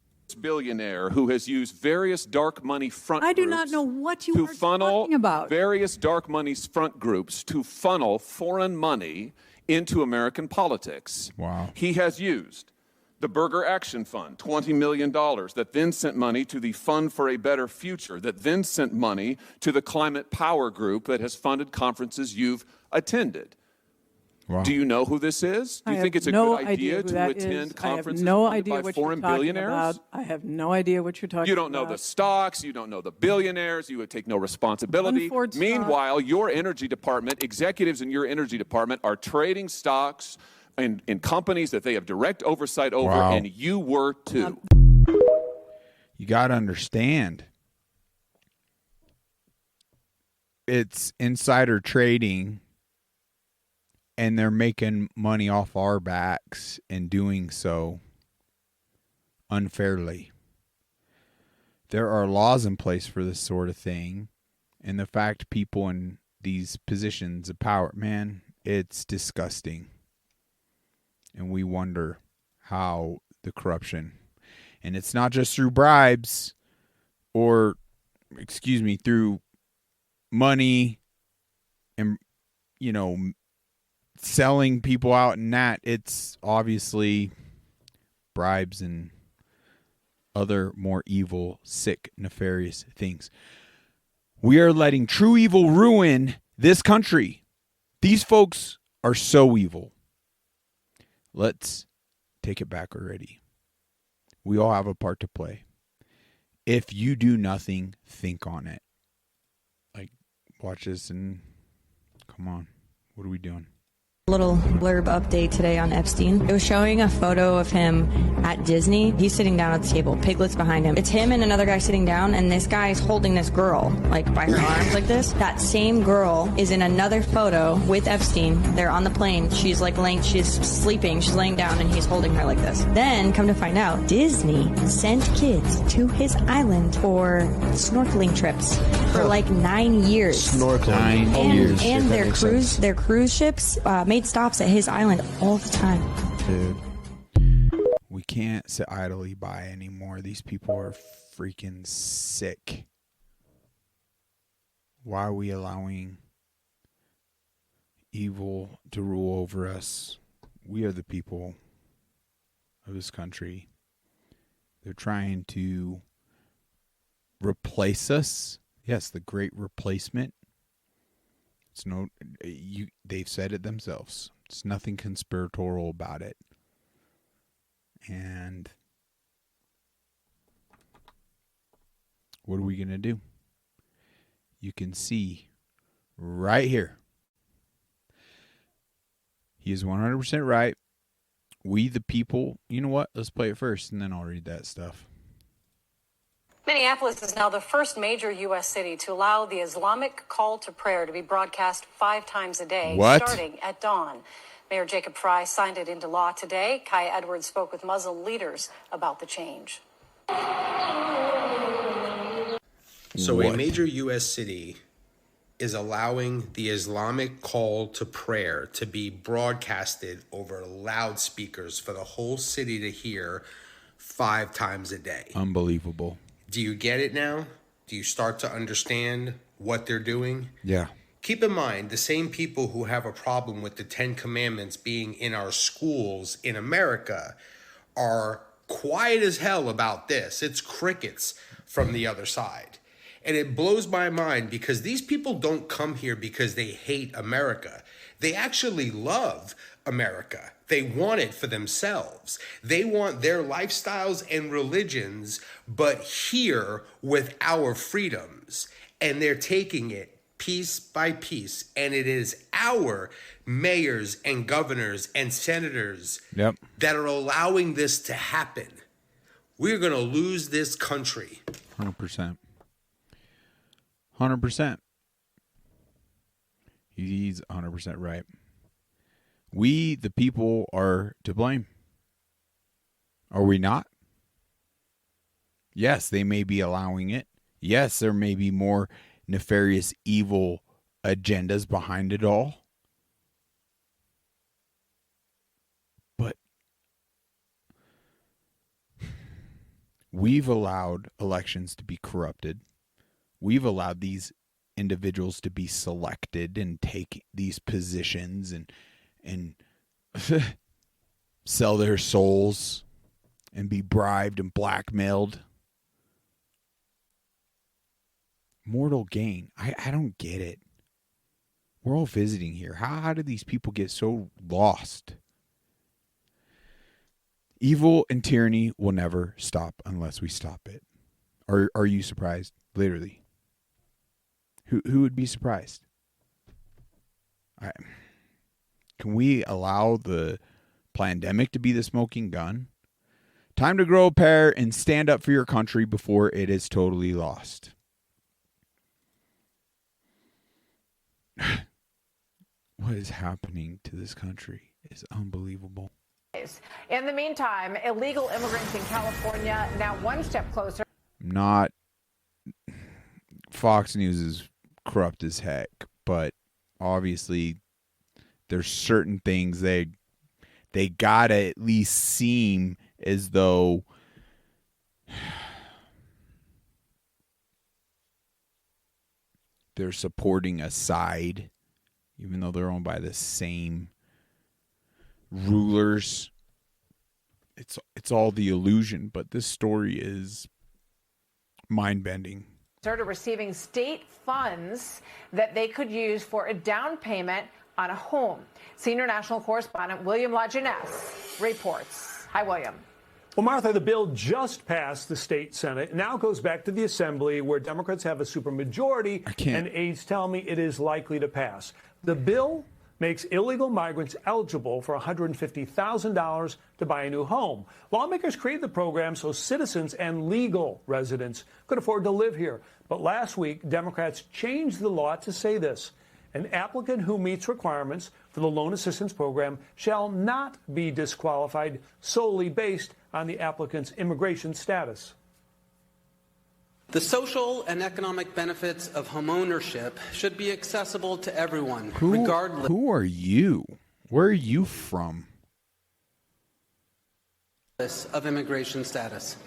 Billionaire who has used various dark money front I do groups not know what you to are funnel talking about. various dark money front groups to funnel foreign money into American politics. Wow. He has used the Burger Action Fund, $20 million, that then sent money to the Fund for a Better Future, that then sent money to the Climate Power Group that has funded conferences you've attended. Wow. Do you know who this is? Do you think it's a good idea to attend conferences funded by foreign billionaires? I have no idea what you're talking about. You don't know the stocks. You don't know the billionaires. You would take no responsibility. Ford stock. Meanwhile, your energy department, executives in your energy department are trading stocks in companies that they have direct oversight over, Wow. and you were too. You got to understand. It's insider trading, and they're making money off our backs and doing so unfairly. There are laws in place for this sort of thing, and the fact people in these positions of power, man, it's disgusting. And we wonder how the corruption, and it's not just through bribes or, through money and, selling people out and that. It's obviously bribes and other more evil, sick, nefarious things. We are letting true evil ruin this country. These folks are so evil. Let's take it back already. We all have a part to play. If you do nothing, think on it. Like, watch this and come on. What are we doing? Little blurb update today on Epstein. It was showing a photo of him at Disney. He's sitting down at the table, piglets behind him. It's him and another guy sitting down, and this guy is holding this girl, like by her arms like this. That same girl is in another photo with Epstein. They're on the plane. She's she's sleeping. She's laying down, and he's holding her like this. Then, come to find out, Disney sent kids to his island for snorkeling trips for like 9 years. Snorkeling. 9 years. And their cruise ships made stops at his island all the time. Dude, we can't sit idly by anymore. These people are freaking sick. Why are we allowing evil to rule over us? We are the people of this country. They're trying to replace us. Yes, the great replacement. It's they've said it themselves. It's nothing conspiratorial about it. And what are we going to do? You can see right here. He is 100% right. We the people, you know what? Let's play it first and then I'll read that stuff. Minneapolis is now the first major U.S. city to allow the Islamic call to prayer to be broadcast 5 times a day, starting at dawn. Mayor Jacob Fry signed it into law today. Kaya Edwards spoke with Muslim leaders about the change. So a major U.S. city is allowing the Islamic call to prayer to be broadcasted over loudspeakers for the whole city to hear 5 times a day. Unbelievable. Do you get it now? Do you start to understand what they're doing? Yeah. Keep in mind, the same people who have a problem with the 10 Commandments being in our schools in America are quiet as hell about this. It's crickets from the other side. And it blows my mind because these people don't come here because they hate America. They actually love America. They want it for themselves. They want their lifestyles and religions, but here with our freedoms. And they're taking it piece by piece. And it is our mayors and governors and senators that are allowing this to happen. We're going to lose this country. 100%. 100%. He's 100% right. We, the people, are to blame. Are we not? Yes, they may be allowing it. Yes, there may be more nefarious, evil agendas behind it all. But we've allowed elections to be corrupted. We've allowed these individuals to be selected and take these positions and sell their souls and be bribed and blackmailed. Mortal gain. I don't get it. We're all visiting here. How do these people get so lost? Evil and tyranny will never stop unless we stop it. Are you surprised? Literally. Who would be surprised? Can we allow the pandemic to be the smoking gun? Time to grow a pair and stand up for your country before it is totally lost. What is happening to this country is unbelievable. In the meantime, illegal immigrants in California now one step closer. Fox News is corrupt as heck, but obviously there's certain things they gotta at least seem as though they're supporting a side, even though they're owned by the same rulers. It's all the illusion, but this story is mind-bending. Started receiving state funds that they could use for a down payment on a home. Senior national correspondent William LaJeunesse reports. Hi, William. Well, Martha, the bill just passed the state Senate. It now goes back to the Assembly, where Democrats have a supermajority, and aides tell me it is likely to pass. The bill makes illegal migrants eligible for $150,000 to buy a new home. Lawmakers created the program so citizens and legal residents could afford to live here. But last week, Democrats changed the law to say this: an applicant who meets requirements for the loan assistance program shall not be disqualified solely based on the applicant's immigration status. The social and economic benefits of homeownership should be accessible to everyone, regardless. Who are you? Where are you from? Of immigration status.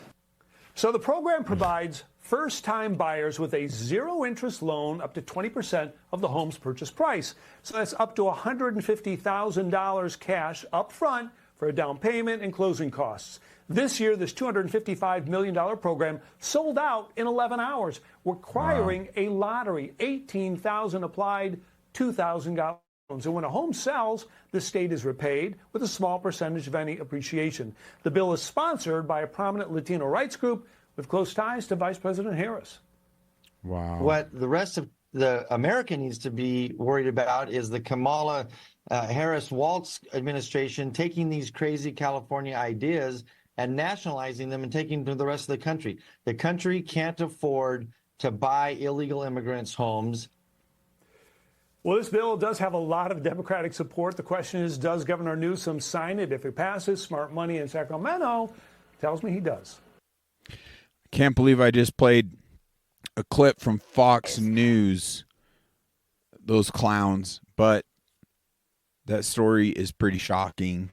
So the program provides first-time buyers with a zero-interest loan up to 20% of the home's purchase price. So that's up to $150,000 cash up front for a down payment and closing costs. This year, this $255 million program sold out in 11 hours, requiring a lottery. 18,000 applied, 2,000 got loans. And when a home sells, the state is repaid with a small percentage of any appreciation. The bill is sponsored by a prominent Latino rights group with close ties to Vice President Harris. Wow. What the rest of the America needs to be worried about is the Kamala Harris-Walz administration taking these crazy California ideas and nationalizing them and taking them to the rest of the country. The country can't afford to buy illegal immigrants' homes. Well, this bill does have a lot of Democratic support. The question is, does Governor Newsom sign it? If it passes, smart money in Sacramento tells me he does. Can't believe I just played a clip from Fox News. Those clowns. But that story is pretty shocking.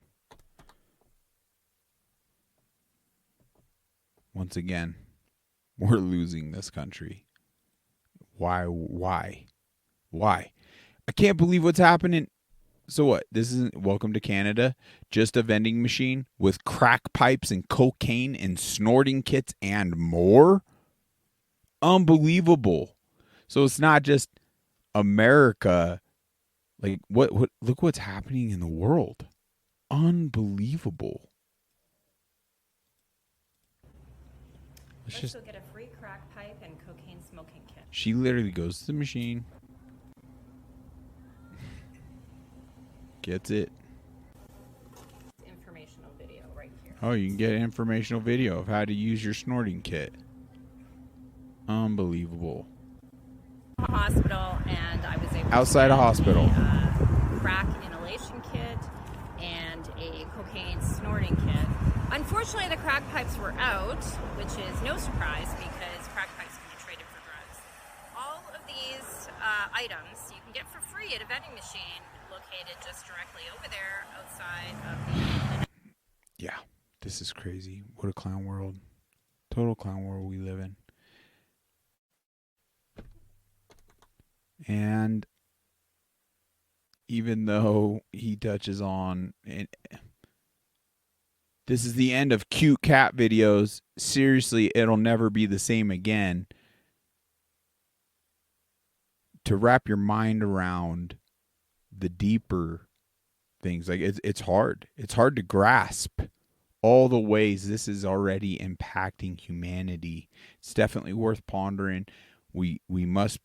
Once again, we're losing this country. Why? I can't believe what's happening. So what? This isn't Welcome to Canada, just a vending machine with crack pipes and cocaine and snorting kits and more? Unbelievable. So it's not just America. Like, what look what's happening in the world. Unbelievable. Let's just go get a free crack pipe and cocaine smoking kit. She literally goes to the machine, gets it. Informational video right here. Oh, you can get an informational video of how to use your snorting kit. Unbelievable. Hospital, and I was able outside to a hospital. A crack inhalation kit and a cocaine snorting kit. Unfortunately, the crack pipes were out, which is no surprise because crack pipes can be traded for items you can get for free at a vending machine located just directly over there outside of the... Yeah, this is crazy. What a clown world. Total clown world we live in. And even though he touches on... This is the end of cute cat videos. Seriously, it'll never be the same again. To wrap your mind around the deeper things, like it's hard. It's hard to grasp all the ways this is already impacting humanity. It's definitely worth pondering. We must...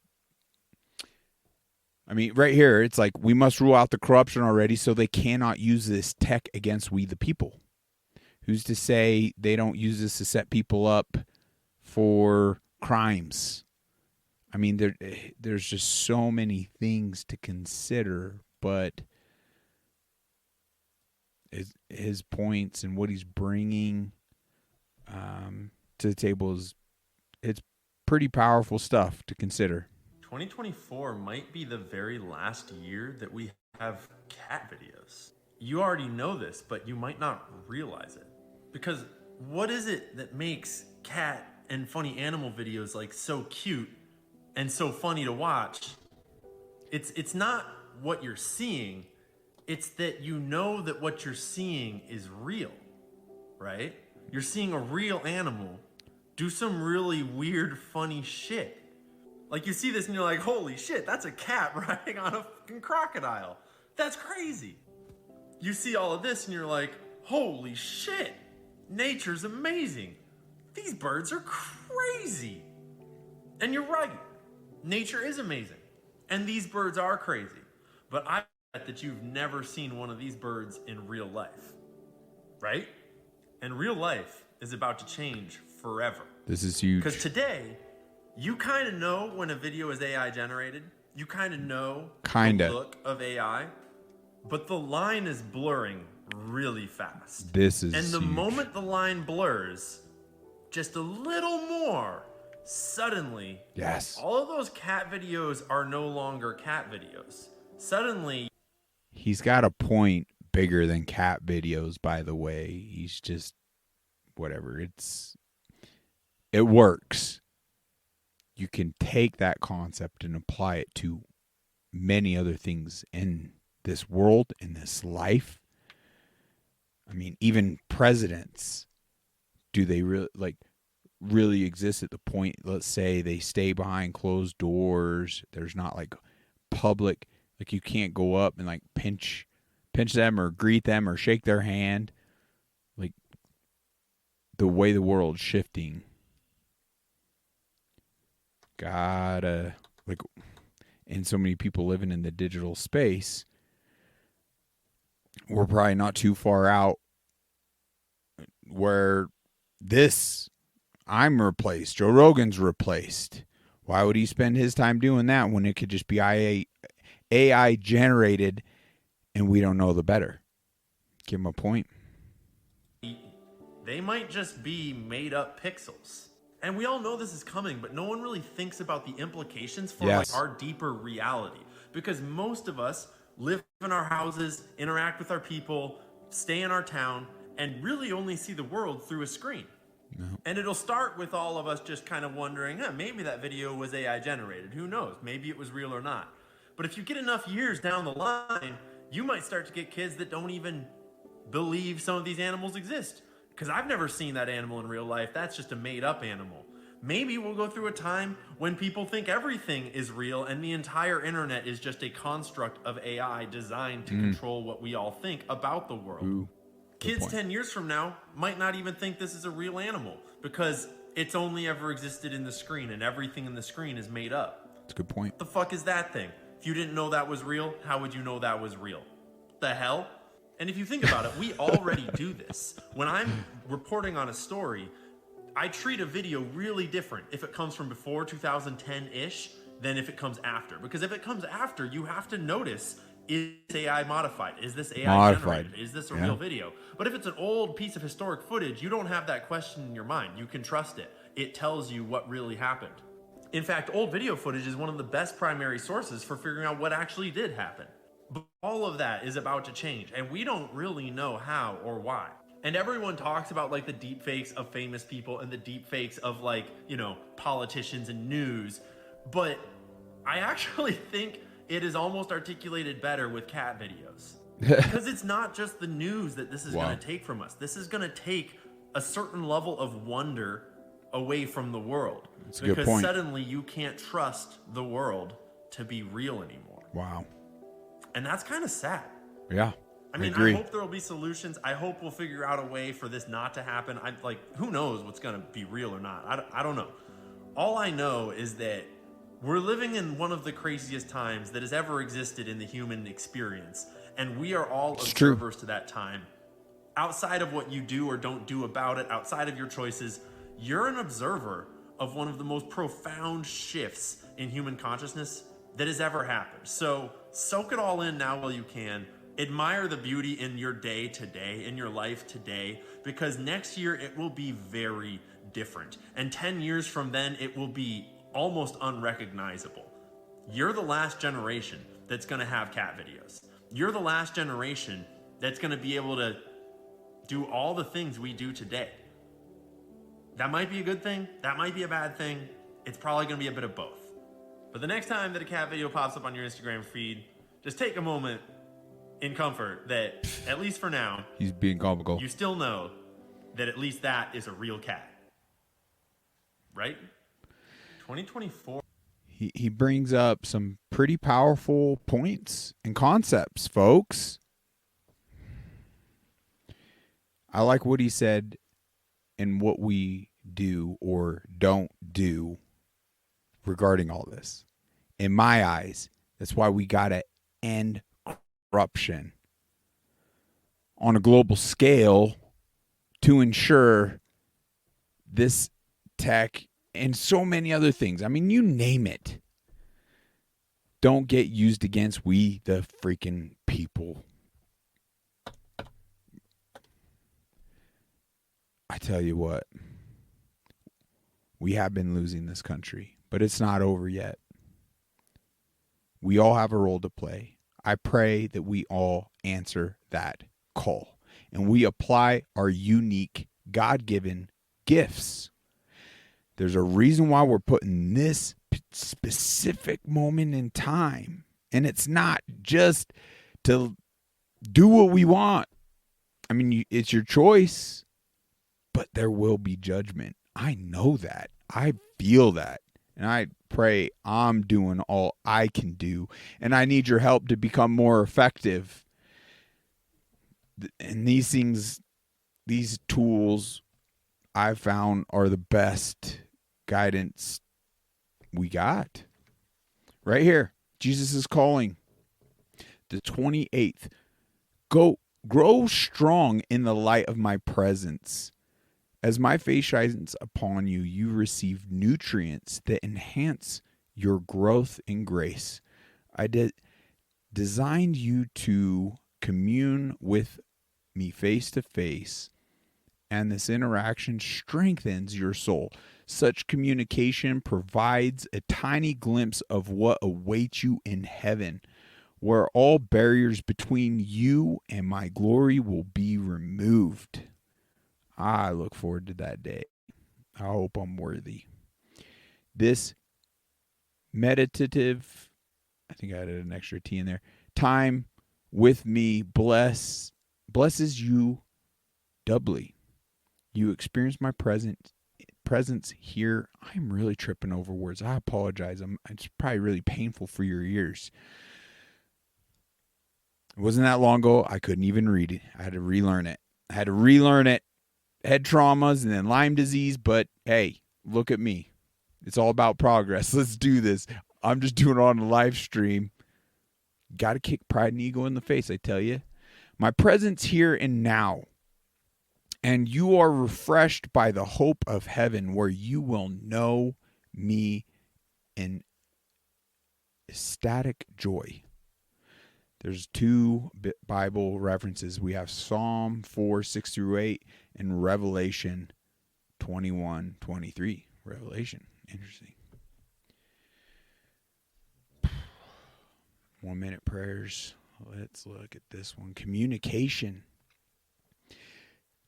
I mean, right here, it's like we must rule out the corruption already so they cannot use this tech against we the people. Who's to say they don't use this to set people up for crimes? I mean, there's just so many things to consider, but his points and what he's bringing to the table it's pretty powerful stuff to consider. 2024 might be the very last year that we have cat videos. You already know this, but you might not realize it. Because what is it that makes cat and funny animal videos like so cute and so funny to watch? It's not what you're seeing, it's that you know that what you're seeing is real, right? You're seeing a real animal do some really weird, funny shit. Like you see this and you're like, holy shit, that's a cat riding on a fucking crocodile. That's crazy. You see all of this and you're like, holy shit. Nature's amazing. These birds are crazy. And you're right. Nature is amazing. And these birds are crazy. But I bet that you've never seen one of these birds in real life. Right? And real life is about to change forever. This is huge. Because today, you kind of know when a video is AI generated. You kind of know the look of AI. But the line is blurring really fast. This is And the huge. moment the line blurs just a little more, suddenly, yes, all of those cat videos are no longer cat videos. Suddenly, he's got a point bigger than cat videos, by the way. He's just whatever. It works. You can take that concept and apply it to many other things in this world, in this life. I mean, even presidents, do they really exist at the point, let's say they stay behind closed doors, there's not like public, like you can't go up and like pinch them or greet them or shake their hand. Like the way the world's shifting. And so many people living in the digital space, we're probably not too far out where I'm replaced. Joe Rogan's replaced. Why would he spend his time doing that when it could just be AI generated and we don't know the better? Give him a point. they might just be made up pixels. And we all know this is coming, but no one really thinks about the implications for like our deeper reality. Because most of us live in our houses, interact with our people, stay in our town, and really only see the world through a screen. No. And it'll start with all of us just kind of wondering, maybe that video was AI generated. Who knows? Maybe it was real or not. But if you get enough years down the line, you might start to get kids that don't even believe some of these animals exist. Because I've never seen that animal in real life. That's just a made-up animal. Maybe we'll go through a time when people think everything is real and the entire internet is just a construct of AI designed to control what we all think about the world. Ooh, Kids 10 years from now might not even think this is a real animal because it's only ever existed in the screen and everything in the screen is made up. That's a good point. What the fuck is that thing? If you didn't know that was real, how would you know that was real? The hell? And if you think about it, we already do this. When I'm reporting on a story, I treat a video really different if it comes from before 2010-ish than if it comes after. Because if it comes after, you have to notice, is AI modified? Is this AI generated? Is this a real video? But if it's an old piece of historic footage, you don't have that question in your mind. You can trust it. It tells you what really happened. In fact, old video footage is one of the best primary sources for figuring out what actually did happen. But all of that is about to change, and we don't really know how or why. And everyone talks about like the deep fakes of famous people and the deep fakes of like, politicians and news. But I actually think it is almost articulated better with cat videos. Because it's not just the news that this is going to take from us. This is going to take a certain level of wonder away from the world. That's a good point. Because suddenly you can't trust the world to be real anymore. Wow. And that's kind of sad. Yeah. I mean, agree. I hope there will be solutions. I hope we'll figure out a way for this not to happen. Who knows what's going to be real or not? I don't know. All I know is that we're living in one of the craziest times that has ever existed in the human experience. And we are all observers to that time. Outside of what you do or don't do about it, outside of your choices, you're an observer of one of the most profound shifts in human consciousness that has ever happened. So soak it all in now while you can. Admire the beauty in your day today, in your life today, because next year it will be very different. And 10 years from then, it will be almost unrecognizable. You're the last generation that's going to have cat videos. You're the last generation that's going to be able to do all the things we do today. That might be a good thing. That might be a bad thing. It's probably going to be a bit of both. But the next time that a cat video pops up on your Instagram feed, just take a moment in comfort that, at least for now, he's being comical. You still know that at least that is a real cat. Right? 2024. He brings up some pretty powerful points and concepts, folks. I like what he said and what we do or don't do regarding all this. In my eyes, that's why we got to end corruption on a global scale to ensure this tech and so many other things. I mean, you name it. Don't get used against we the freaking people. I tell you what, we have been losing this country, but it's not over yet. We all have a role to play. I pray that we all answer that call and we apply our unique God-given gifts. There's a reason why we're putting this specific moment in time, and it's not just to do what we want. I mean, it's your choice, but there will be judgment. I know that. I feel that. And I pray I'm doing all I can do. And I need your help to become more effective. And these things, these tools I've found are the best guidance we got. Right here. Jesus is calling. The 28th. Grow strong in the light of my presence. As my face shines upon you, you receive nutrients that enhance your growth in grace. I designed you to commune with me face to face, and this interaction strengthens your soul. Such communication provides a tiny glimpse of what awaits you in heaven, where all barriers between you and my glory will be removed. I look forward to that day. I hope I'm worthy. This meditative, I think I added an extra T in there, time with me blesses you doubly. You experience my presence here. I'm really tripping over words. I apologize. It's probably really painful for your ears. It wasn't that long ago. I couldn't even read it. I had to relearn it. Head traumas and then Lyme disease, but hey, look at me. It's all about progress. Let's do this. I'm just doing it on a live stream. Got to kick pride and ego in the face, I tell you. My presence here and now. And you are refreshed by the hope of heaven, where you will know me in ecstatic joy. There's two Bible references. We have Psalm 4:6-8 and Revelation 21:23. Revelation. Interesting. 1 minute prayers. Let's look at this one. Communication.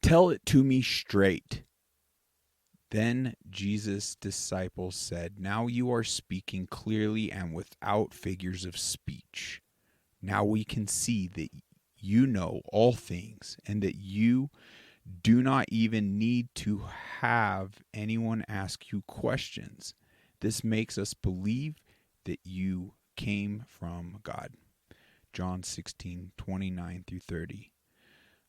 Tell it to me straight. Then Jesus' disciples said, now you are speaking clearly and without figures of speech. Now we can see that you know all things and that you do not even need to have anyone ask you questions. This makes us believe that you came from God. John 16:29 through 30.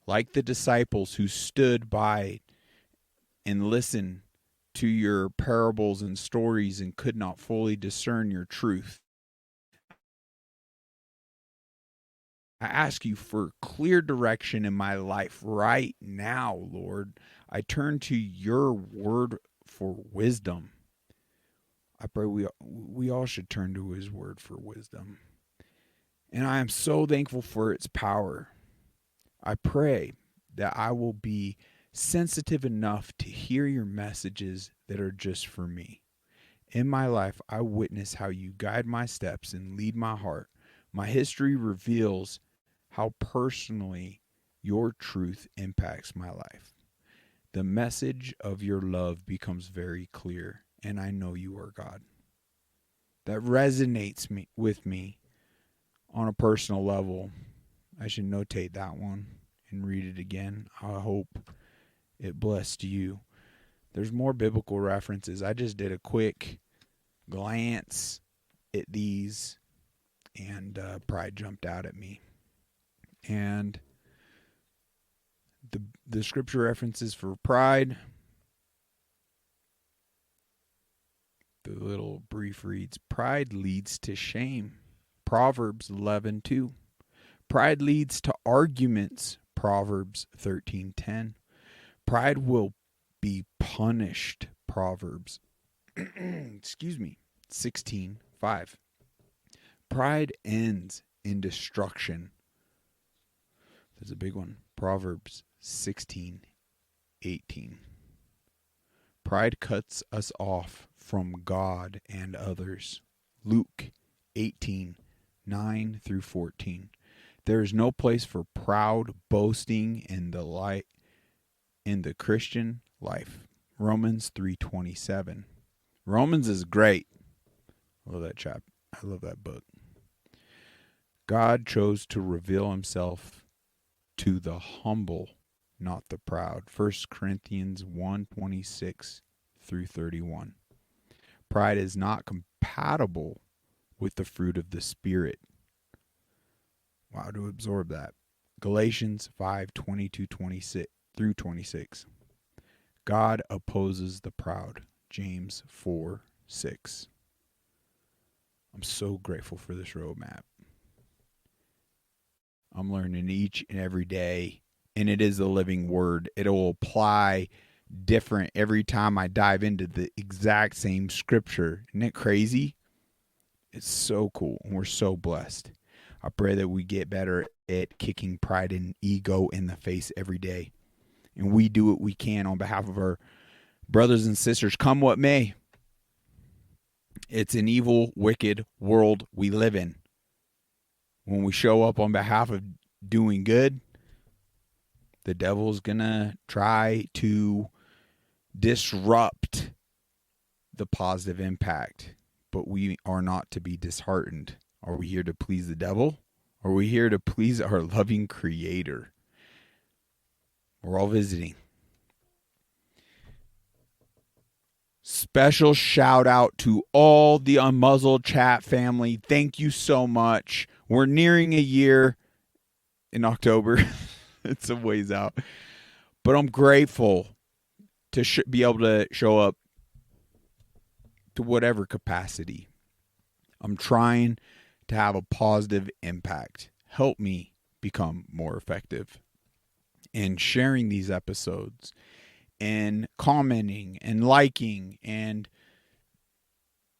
Like the disciples who stood by and listened to your parables and stories and could not fully discern your truth, I ask you for clear direction in my life right now, Lord. I turn to your word for wisdom. I pray we all should turn to his word for wisdom. And I am so thankful for its power. I pray that I will be sensitive enough to hear your messages that are just for me. In my life, I witness how you guide my steps and lead my heart. My history reveals how personally your truth impacts my life. The message of your love becomes very clear, and I know you are God. That resonates with me on a personal level. I should notate that one and read it again. I hope it blessed you. There's more biblical references. I just did a quick glance at these, and pride jumped out at me. And the scripture references for pride, the little brief reads, pride leads to shame. Proverbs 11:2. Pride leads to arguments. Proverbs 13:10. Pride will be punished. Proverbs 16:5. Pride ends in destruction. That's a big one. Proverbs 16:18. Pride cuts us off from God and others. Luke 18:9 through 14. There is no place for proud boasting in the Christian life. Romans 3:27. Romans is great. I love that chapter. I love that book. God chose to reveal himself to the humble, not the proud. 1 Corinthians 1:26 through 31. Pride is not compatible with the fruit of the Spirit. Wow, to absorb that. Galatians 5:22 through 26. God opposes the proud. James 4:6. I'm so grateful for this roadmap. I'm learning each and every day, and it is the living word. It will apply different every time I dive into the exact same scripture. Isn't it crazy? It's so cool, and we're so blessed. I pray that we get better at kicking pride and ego in the face every day. And we do what we can on behalf of our brothers and sisters, come what may. It's an evil, wicked world we live in. When we show up on behalf of doing good, the devil's going to try to disrupt the positive impact. But we are not to be disheartened. Are we here to please the devil? Or are we here to please our loving Creator? We're all visiting. Special shout out to all the Unmuzzled chat family. Thank you so much. We're nearing a year in October. It's a ways out. But I'm grateful to be able to show up to whatever capacity. I'm trying to have a positive impact. Help me become more effective in sharing these episodes and commenting and liking and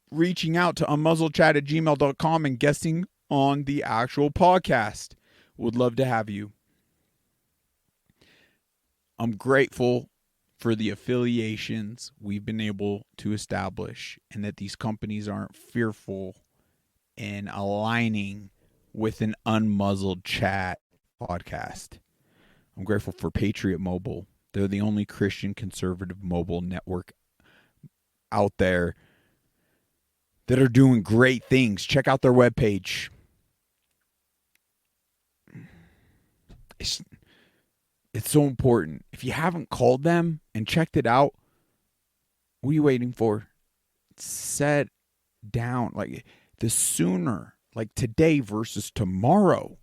reaching out to unmuzzledchat@gmail.com and guesting on the actual podcast. Would love to have you. I'm grateful for the affiliations we've been able to establish and that these companies aren't fearful in aligning with an Unmuzzled chat podcast. I'm grateful for Patriot Mobile. They're the only Christian conservative mobile network out there that are doing great things. Check out their webpage. It's so important. If you haven't called them and checked it out, what are you waiting for? Set down. Like, the sooner, like today versus tomorrow.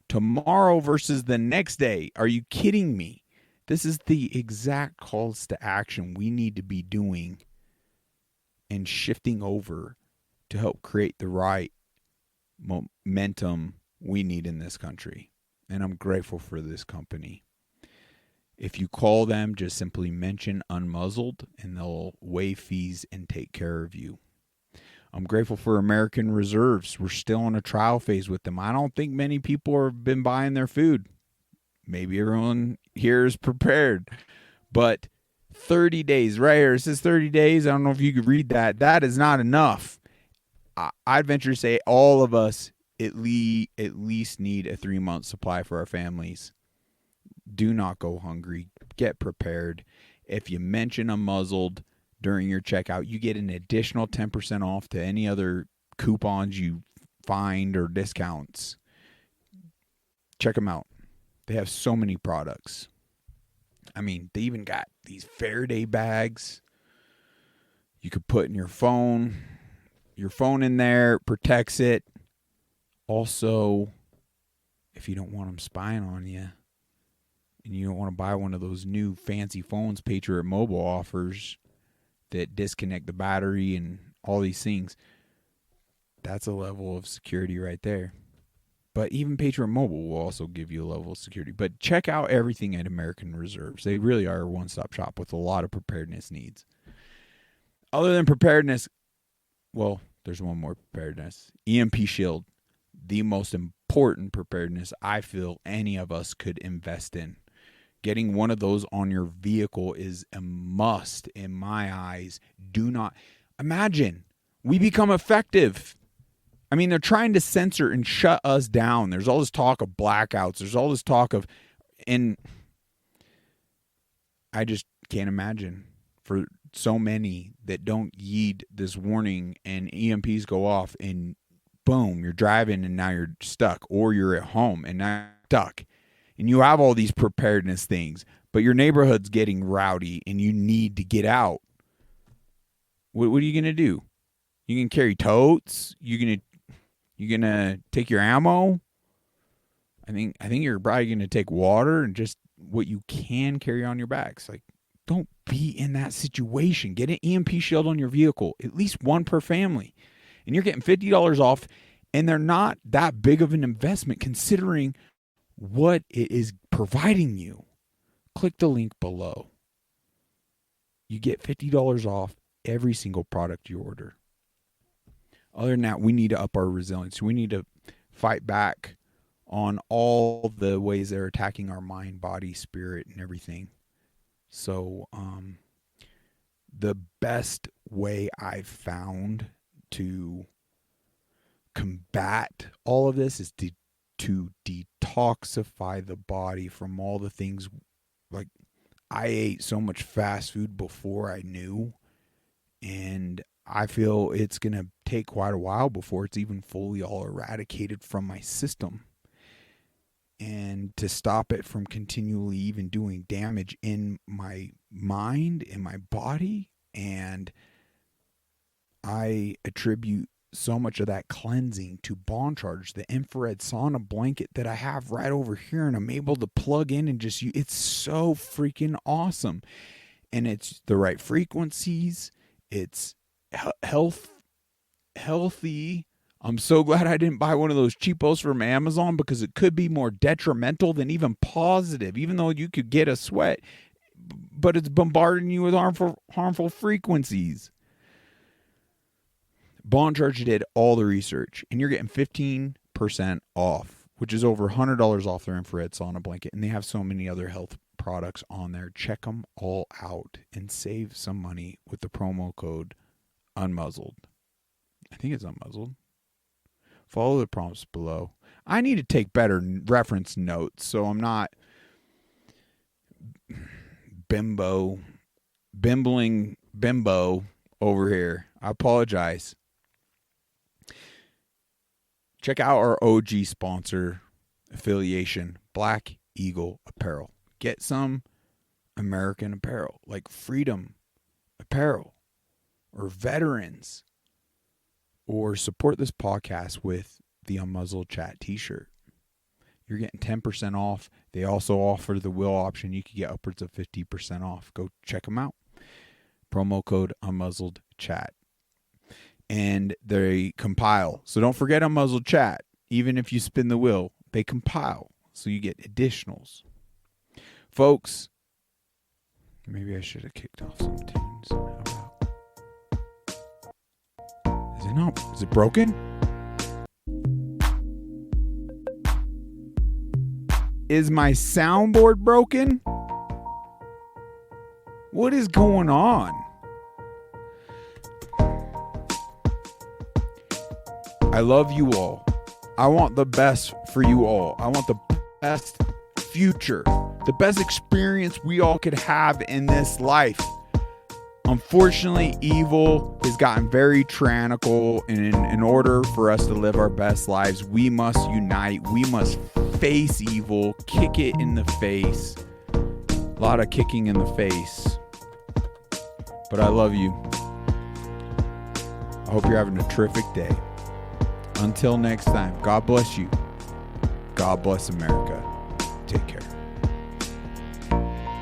Tomorrow versus the next day. Are you kidding me? This is the exact calls to action we need to be doing and shifting over to help create the right momentum we need in this country. And I'm grateful for this company. If you call them, just simply mention Unmuzzled and they'll waive fees and take care of you. I'm grateful for American Reserves. We're still in a trial phase with them. I don't think many people have been buying their food. Maybe everyone here is prepared. But 30 days, right here, it says 30 days. I don't know if you could read that. That is not enough. I'd venture to say all of us at least need a 3-month supply for our families. Do not go hungry. Get prepared. If you mention Unmuzzled during your checkout, you get an additional 10% off to any other coupons you find or discounts. Check them out. They have so many products. I mean, they even got these Faraday bags you could put in your phone. Your phone in there protects it. Also, if you don't want them spying on you and you don't want to buy one of those new fancy phones Patriot Mobile offers that disconnect the battery and all these things, that's a level of security right there. But even Patriot Mobile will also give you a level of security. But check out everything at American Reserves. They really are a one-stop shop with a lot of preparedness needs. Other than preparedness, well, there's one more preparedness. EMP Shield, the most important preparedness I feel any of us could invest in. Getting one of those on your vehicle is a must in my eyes. Do not imagine we become effective. I mean, they're trying to censor and shut us down. There's all this talk of blackouts. There's all this talk of, and I just can't imagine for so many that don't heed this warning and EMPs go off and boom, you're driving and now you're stuck, or you're at home and now you're stuck. And you have all these preparedness things, but your neighborhood's getting rowdy and you need to get out. What are you going to do? You can carry totes? You're gonna take your ammo? I think you're probably gonna take water and just what you can carry on your backs. Like, don't be in that situation. Get an EMP shield on your vehicle, at least one per family. And you're getting $50 off, and they're not that big of an investment considering what it is providing you. Click the link below. You get $50 off every single product you order. Other than that, we need to up our resilience. We need to fight back on all the ways they're attacking our mind, body, spirit, and everything. So the best way I've found to combat all of this is to detoxify the body from all the things. Like, I ate so much fast food before I knew, and I feel it's going to take quite a while before it's even fully all eradicated from my system. And to stop it from continually even doing damage in my mind, in my body. And I attribute so much of that cleansing to Bond Charge, the infrared sauna blanket that I have right over here. And I'm able to plug in and just use. It's so freaking awesome. And it's the right frequencies. It's healthy. I'm so glad I didn't buy one of those cheapos from Amazon, because it could be more detrimental than even positive, even though you could get a sweat, but it's bombarding you with harmful frequencies. Bond Charge did all the research, and you're getting 15% off, which is over $100 off their infrared sauna blanket, and they have so many other health products on there. Check them all out and save some money with the promo code Unmuzzled. I think it's Unmuzzled. Follow the prompts below. I need to take better reference notes so I'm not bimbling bimbo over here. I apologize. Check out our OG sponsor affiliation, Black Eagle Apparel. Get some American apparel like Freedom Apparel or Veterans, or support this podcast with the Unmuzzled Chat t-shirt. You're getting 10% off. They also offer the will option. You can get upwards of 50% off. Go check them out. Promo code Unmuzzled Chat. And they compile. So don't forget Unmuzzled Chat. Even if you spin the wheel, they compile. So you get additionals. Folks, maybe I should have kicked off some tunes. How about? Is it not? Is it broken? Is my soundboard broken? What is going on? I love you all. I want the best for you all. I want the best future, the best experience we all could have in this life. Unfortunately, evil has gotten very tyrannical, and in order for us to live our best lives, we must unite. We must face evil, kick it in the face. A lot of kicking in the face. But I love you. I hope you're having a terrific day. Until next time, God bless you. God bless America. Take care.